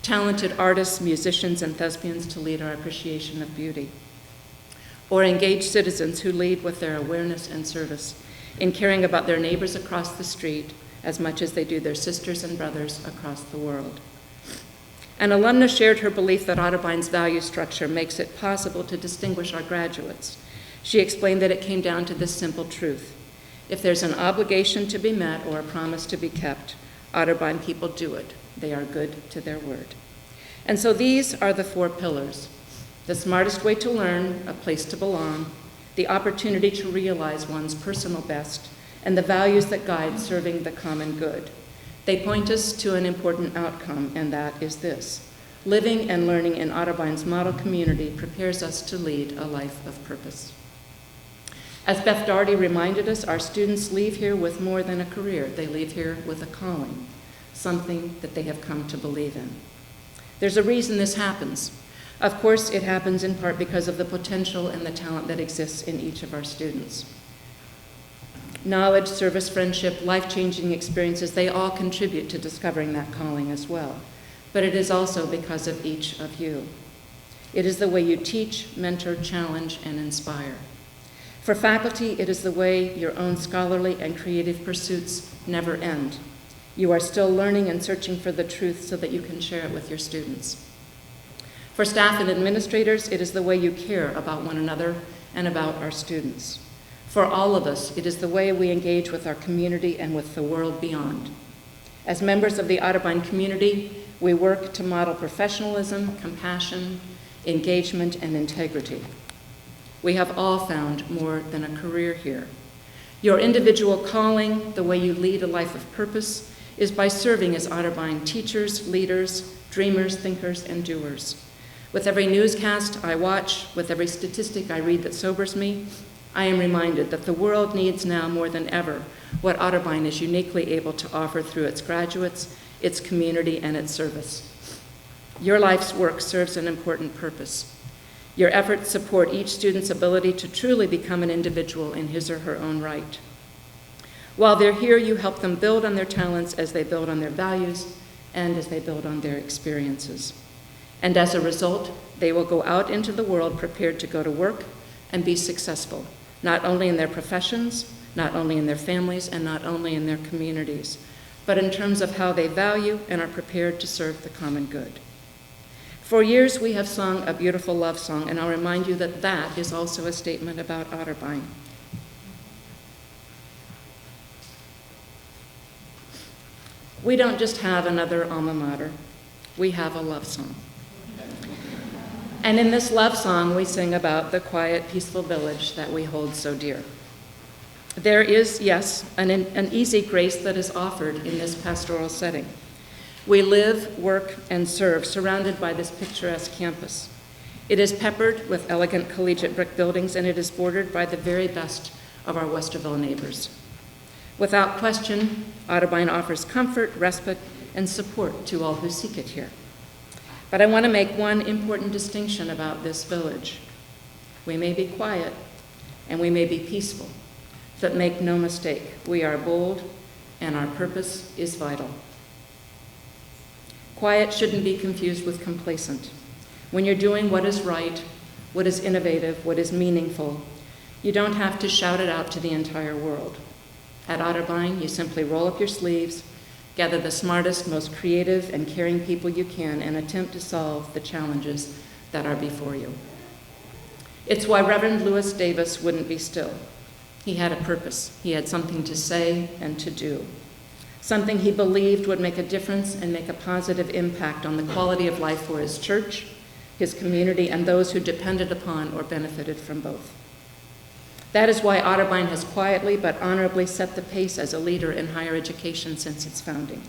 talented artists, musicians, and thespians to lead our appreciation of beauty, or engaged citizens who lead with their awareness and service in caring about their neighbors across the street as much as they do their sisters and brothers across the world. An alumna shared her belief that Otterbein's value structure makes it possible to distinguish our graduates. She explained that it came down to this simple truth. If there's an obligation to be met or a promise to be kept, Otterbein people do it. They are good to their word. And so these are the 4 pillars: the smartest way to learn, a place to belong, the opportunity to realize one's personal best, and the values that guide serving the common good. They point us to an important outcome, and that is this: living and learning in Otterbein's model community prepares us to lead a life of purpose. As Beth Doherty reminded us, our students leave here with more than a career. They leave here with a calling, something that they have come to believe in. There's a reason this happens. Of course, it happens in part because of the potential and the talent that exists in each of our students. Knowledge, service, friendship, life-changing experiences, they all contribute to discovering that calling as well. But it is also because of each of you. It is the way you teach, mentor, challenge, and inspire. For faculty, it is the way your own scholarly and creative pursuits never end. You are still learning and searching for the truth so that you can share it with your students. For staff and administrators, it is the way you care about one another and about our students. For all of us, it is the way we engage with our community and with the world beyond. As members of the Otterbein community, we work to model professionalism, compassion, engagement, and integrity. We have all found more than a career here. Your individual calling, the way you lead a life of purpose, is by serving as Otterbein teachers, leaders, dreamers, thinkers, and doers. With every newscast I watch, with every statistic I read that sobers me, I am reminded that the world needs now more than ever what Otterbein is uniquely able to offer through its graduates, its community, and its service. Your life's work serves an important purpose. Your efforts support each student's ability to truly become an individual in his or her own right. While they're here, you help them build on their talents as they build on their values and as they build on their experiences. And as a result, they will go out into the world prepared to go to work and be successful, not only in their professions, not only in their families, and not only in their communities, but in terms of how they value and are prepared to serve the common good. For years, we have sung a beautiful love song, and I'll remind you that that is also a statement about Otterbein. We don't just have another alma mater, we have a love song. And in this love song, we sing about the quiet, peaceful village that we hold so dear. There is, yes, an easy grace that is offered in this pastoral setting. We live, work, and serve surrounded by this picturesque campus. It is peppered with elegant collegiate brick buildings, and it is bordered by the very best of our Westerville neighbors. Without question, Otterbein offers comfort, respite, and support to all who seek it here. But I want to make one important distinction about this village. We may be quiet, and we may be peaceful, but make no mistake, we are bold, and our purpose is vital. Quiet shouldn't be confused with complacent. When you're doing what is right, what is innovative, what is meaningful, you don't have to shout it out to the entire world. At Otterbein, you simply roll up your sleeves, gather the smartest, most creative, and caring people you can, and attempt to solve the challenges that are before you. It's why Reverend Lewis Davis wouldn't be still. He had a purpose. He had something to say and to do. Something he believed would make a difference and make a positive impact on the quality of life for his church, his community, and those who depended upon or benefited from both. That is why Otterbein has quietly but honorably set the pace as a leader in higher education since its founding.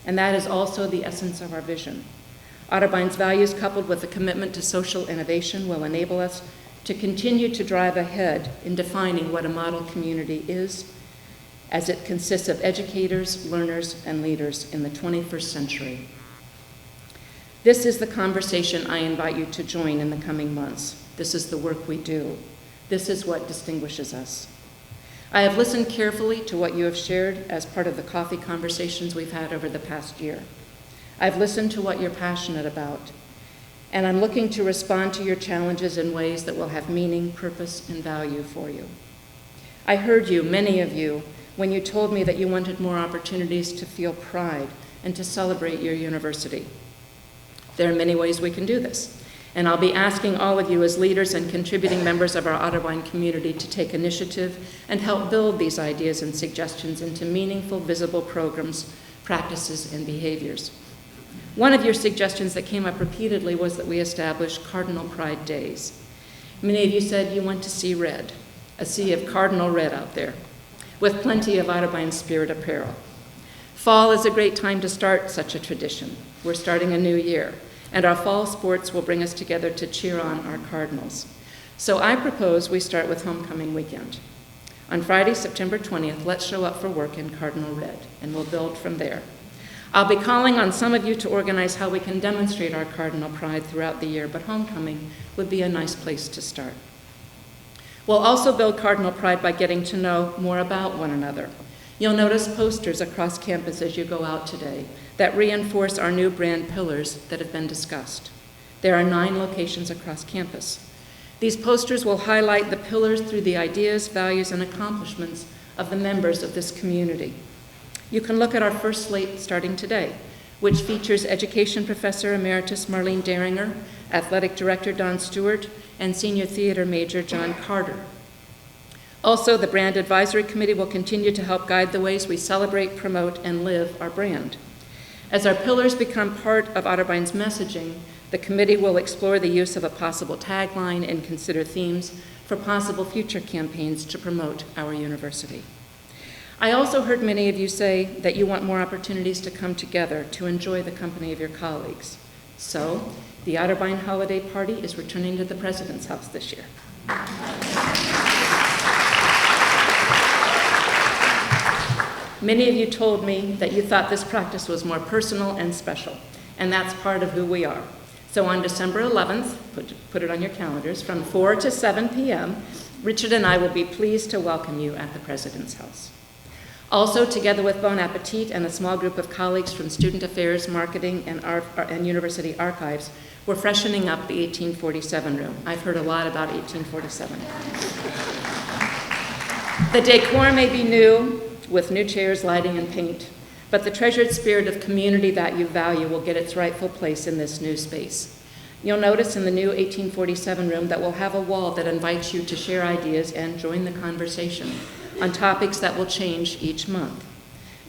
And that is also the essence of our vision. Otterbein's values, coupled with a commitment to social innovation, will enable us to continue to drive ahead in defining what a model community is, as it consists of educators, learners, and leaders in the 21st century. This is the conversation I invite you to join in the coming months. This is the work we do. This is what distinguishes us. I have listened carefully to what you have shared as part of the coffee conversations we've had over the past year. I've listened to what you're passionate about, and I'm looking to respond to your challenges in ways that will have meaning, purpose, and value for you. I heard you, many of you, when you told me that you wanted more opportunities to feel pride and to celebrate your university. There are many ways we can do this, and I'll be asking all of you as leaders and contributing members of our Otterbein community to take initiative and help build these ideas and suggestions into meaningful, visible programs, practices, and behaviors. One of your suggestions that came up repeatedly was that we establish Cardinal Pride Days. Many of you said you want to see red, a sea of cardinal red out there, with plenty of Otterbein spirit apparel. Fall is a great time to start such a tradition. We're starting a new year, and our fall sports will bring us together to cheer on our Cardinals. So I propose we start with homecoming weekend. On Friday, September 20th, let's show up for work in Cardinal Red, and we'll build from there. I'll be calling on some of you to organize how we can demonstrate our Cardinal pride throughout the year, but homecoming would be a nice place to start. We'll also build Cardinal pride by getting to know more about one another. You'll notice posters across campus as you go out today that reinforce our new brand pillars that have been discussed. There are 9 locations across campus. These posters will highlight the pillars through the ideas, values, and accomplishments of the members of this community. You can look at our first slate starting today, which features Education Professor Emeritus Marlene Daringer, Athletic Director Don Stewart, and Senior Theater Major John Carter. Also, the Brand Advisory Committee will continue to help guide the ways we celebrate, promote, and live our brand. As our pillars become part of Otterbein's messaging, the committee will explore the use of a possible tagline and consider themes for possible future campaigns to promote our university. I also heard many of you say that you want more opportunities to come together to enjoy the company of your colleagues. So, the Otterbein Holiday Party is returning to the President's House this year. Many of you told me that you thought this practice was more personal and special, and that's part of who we are. So on December 11th, put it on your calendars, from 4 to 7 p.m., Richard and I will be pleased to welcome you at the President's House. Also, together with Bon Appetit and a small group of colleagues from Student Affairs, Marketing, and University Archives, we're freshening up the 1847 room. I've heard a lot about 1847. The decor may be new, with new chairs, lighting, and paint, but the treasured spirit of community that you value will get its rightful place in this new space. You'll notice in the new 1847 room that we'll have a wall that invites you to share ideas and join the conversation on topics that will change each month.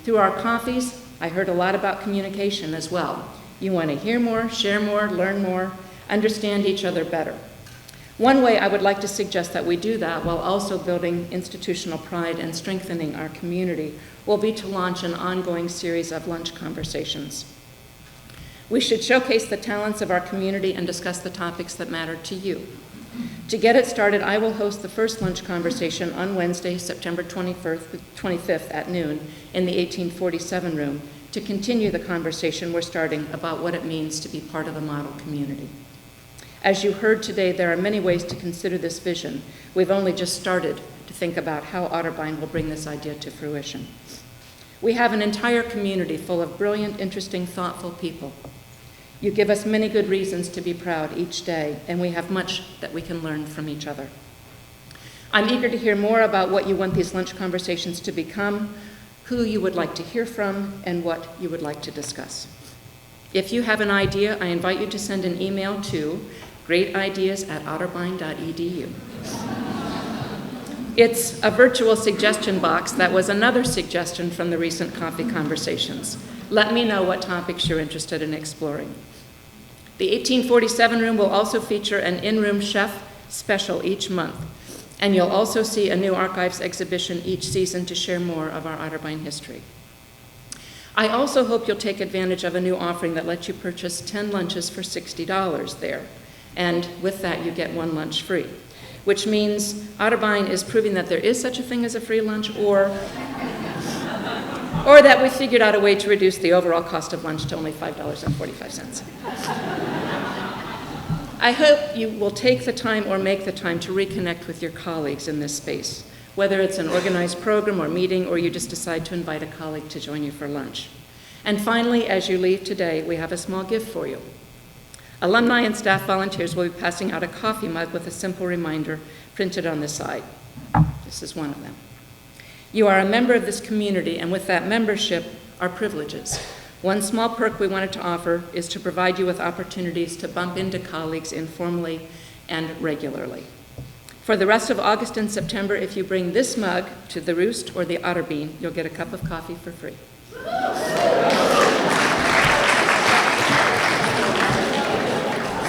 Through our coffees, I heard a lot about communication as well. You want to hear more, share more, learn more, understand each other better. One way I would like to suggest that we do that while also building institutional pride and strengthening our community will be to launch an ongoing series of lunch conversations. We should showcase the talents of our community and discuss the topics that matter to you. To get it started, I will host the first lunch conversation on Wednesday, September 25th at noon in the 1847 room to continue the conversation we're starting about what it means to be part of a model community. As you heard today, there are many ways to consider this vision. We've only just started to think about how Otterbein will bring this idea to fruition. We have an entire community full of brilliant, interesting, thoughtful people. You give us many good reasons to be proud each day, and we have much that we can learn from each other. I'm eager to hear more about what you want these lunch conversations to become, who you would like to hear from, and what you would like to discuss. If you have an idea, I invite you to send an email to greatideas@otterbein.edu. It's a virtual suggestion box that was another suggestion from the recent coffee conversations. Let me know what topics you're interested in exploring. The 1847 room will also feature an in-room chef special each month, and you'll also see a new archives exhibition each season to share more of our Otterbein history. I also hope you'll take advantage of a new offering that lets you purchase 10 lunches for $60 there, and with that you get 1 lunch free, which means Otterbein is proving that there is such a thing as a free lunch, or that we figured out a way to reduce the overall cost of lunch to only $5.45. I hope you will take the time or make the time to reconnect with your colleagues in this space, whether it's an organized program or meeting, or you just decide to invite a colleague to join you for lunch. And finally, as you leave today, we have a small gift for you. Alumni and staff volunteers will be passing out a coffee mug with a simple reminder printed on the side. This is one of them. You are a member of this community, and with that membership are privileges. One small perk we wanted to offer is to provide you with opportunities to bump into colleagues informally and regularly. For the rest of August and September, if you bring this mug to the Roost or the Otterbein, you'll get a cup of coffee for free.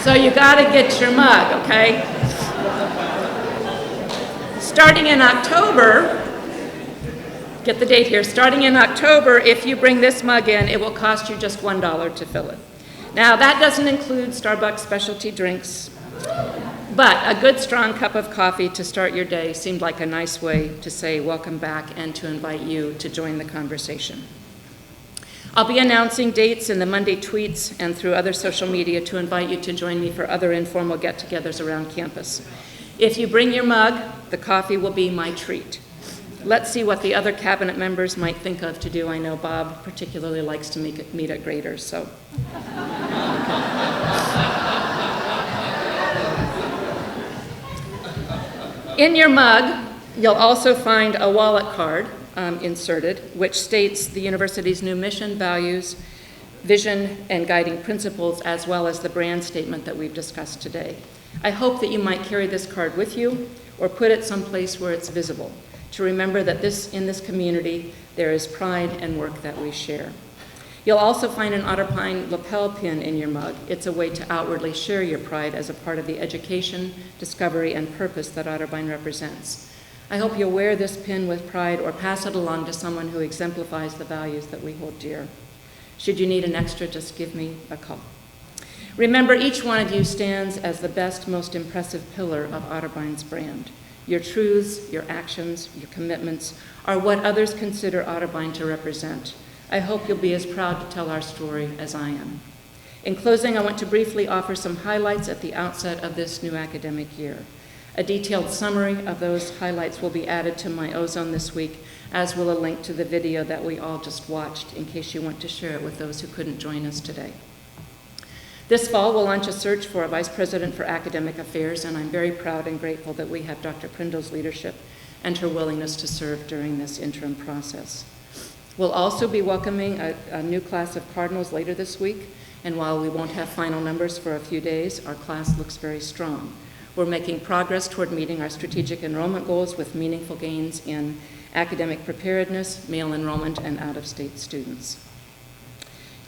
So you gotta get your mug, okay? Starting in October, get the date here, starting in October, if you bring this mug in, it will cost you just $1 to fill it. Now, that doesn't include Starbucks specialty drinks, But a good strong cup of coffee to start your day seemed like a nice way to say welcome back and to invite you to join the conversation. I'll be announcing dates in the Monday tweets and through other social media to invite you to join me for other informal get-togethers around campus. If you bring your mug, the coffee will be my treat. Let's see what the other cabinet members might think of to do. I know Bob particularly likes to meet at Graders, so. In your mug, you'll also find a wallet card inserted, which states the university's new mission, values, vision, and guiding principles, as well as the brand statement that we've discussed today. I hope that you might carry this card with you or put it someplace where it's visible to remember that in this community, there is pride and work that we share. You'll also find an Otterbein lapel pin in your mug. It's a way to outwardly share your pride as a part of the education, discovery, and purpose that Otterbein represents. I hope you'll wear this pin with pride or pass it along to someone who exemplifies the values that we hold dear. Should you need an extra, just give me a call. Remember, each one of you stands as the best, most impressive pillar of Otterbein's brand. Your truths, your actions, your commitments are what others consider Otterbein to represent. I hope you'll be as proud to tell our story as I am. In closing, I want to briefly offer some highlights at the outset of this new academic year. A detailed summary of those highlights will be added to my Ozone this week, as will a link to the video that we all just watched in case you want to share it with those who couldn't join us today. This fall, we'll launch a search for a Vice President for Academic Affairs, and I'm very proud and grateful that we have Dr. Prindle's leadership and her willingness to serve during this interim process. We'll also be welcoming a new class of Cardinals later this week, and while we won't have final numbers for a few days, our class looks very strong. We're making progress toward meeting our strategic enrollment goals with meaningful gains in academic preparedness, male enrollment, and out-of-state students.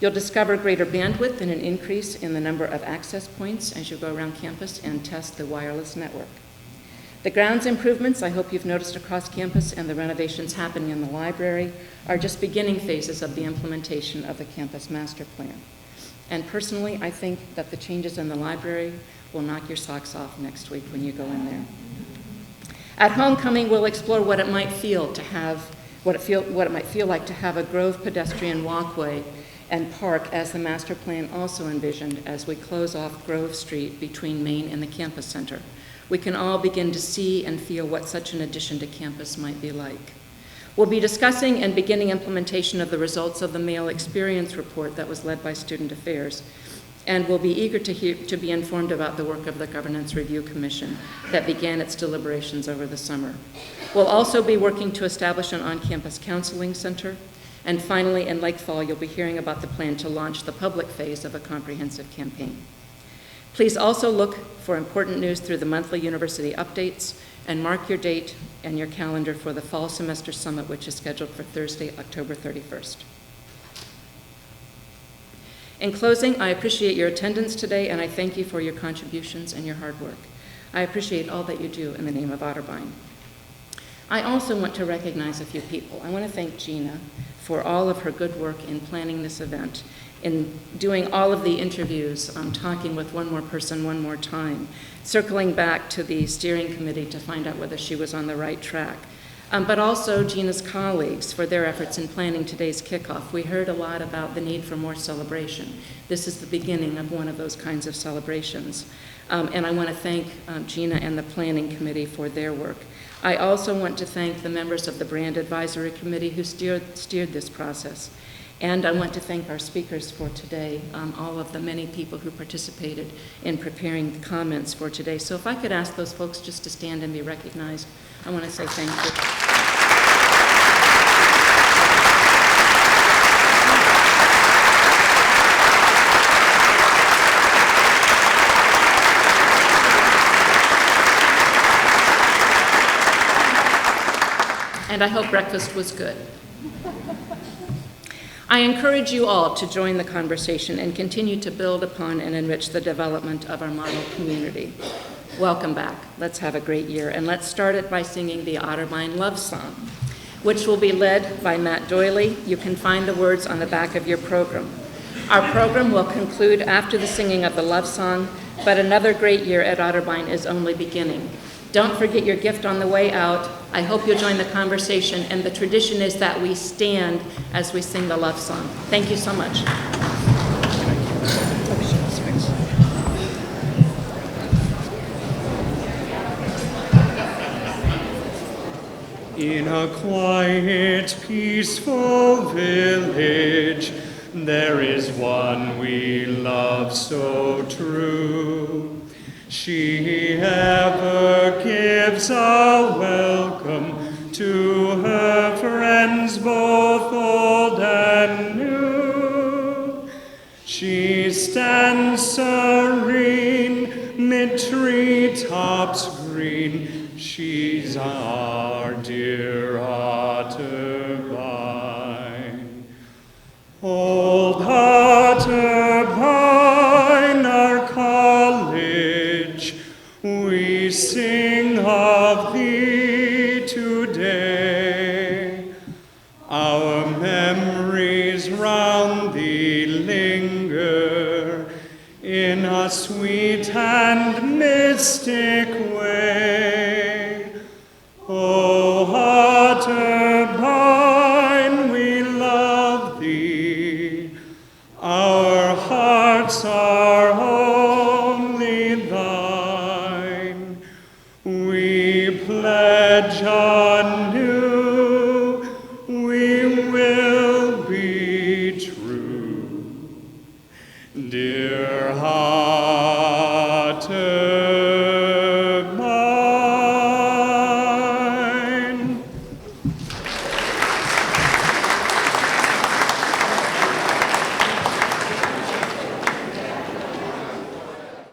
You'll discover greater bandwidth and an increase in the number of access points as you go around campus and test the wireless network. The grounds improvements I hope you've noticed across campus and the renovations happening in the library are just beginning phases of the implementation of the campus master plan. And personally, I think that the changes in the library will knock your socks off next week when you go in there. At homecoming, we'll explore what it might feel to have, what it might feel like to have a Grove pedestrian walkway and park as the master plan also envisioned as we close off Grove Street between Main and the campus center. We can all begin to see and feel what such an addition to campus might be like. We'll be discussing and beginning implementation of the results of the Male Experience Report that was led by Student Affairs, and we'll be eager to be informed about the work of the Governance Review Commission that began its deliberations over the summer. We'll also be working to establish an on-campus counseling center, and finally, in Lake Fall, you'll be hearing about the plan to launch the public phase of a comprehensive campaign. Please also look for important news through the monthly university updates, and mark your date and your calendar for the Fall Semester Summit, which is scheduled for Thursday, October 31st. In closing, I appreciate your attendance today, and I thank you for your contributions and your hard work. I appreciate all that you do in the name of Otterbein. I also want to recognize a few people. I want to thank Gina for all of her good work in planning this event, in doing all of the interviews, talking with one more person one more time, circling back to the steering committee to find out whether she was on the right track. But also Gina's colleagues for their efforts in planning today's kickoff. We heard a lot about the need for more celebration. This is the beginning of one of those kinds of celebrations. And I want to thank Gina and the planning committee for their work. I also want to thank the members of the Brand Advisory Committee who steered this process. And I want to thank our speakers for today, all of the many people who participated in preparing the comments for today. So if I could ask those folks just to stand and be recognized, I want to say thank you. And I hope breakfast was good. I encourage you all to join the conversation and continue to build upon and enrich the development of our model community. Welcome back. Let's have a great year. And let's start it by singing the Otterbein Love Song, which will be led by Matt Doyley. You can find the words on the back of your program. Our program will conclude after the singing of the love song But another great year at Otterbein is only beginning. Don't forget your gift on the way out. I hope you'll join the conversation, and the tradition is that we stand as we sing the love song. Thank you so much. In a quiet, peaceful village, there is one we love so true. She ever gives a welcome to her friends, both old and new. She stands serene mid treetops green. She's our dear Otterbein. Old Otterbein, our college, we sing of thee today. Our memories round thee linger in a sweet and mystic way. O Otterbein, we love thee. Our hearts are only thine. We pledge anew, we will be true. Dear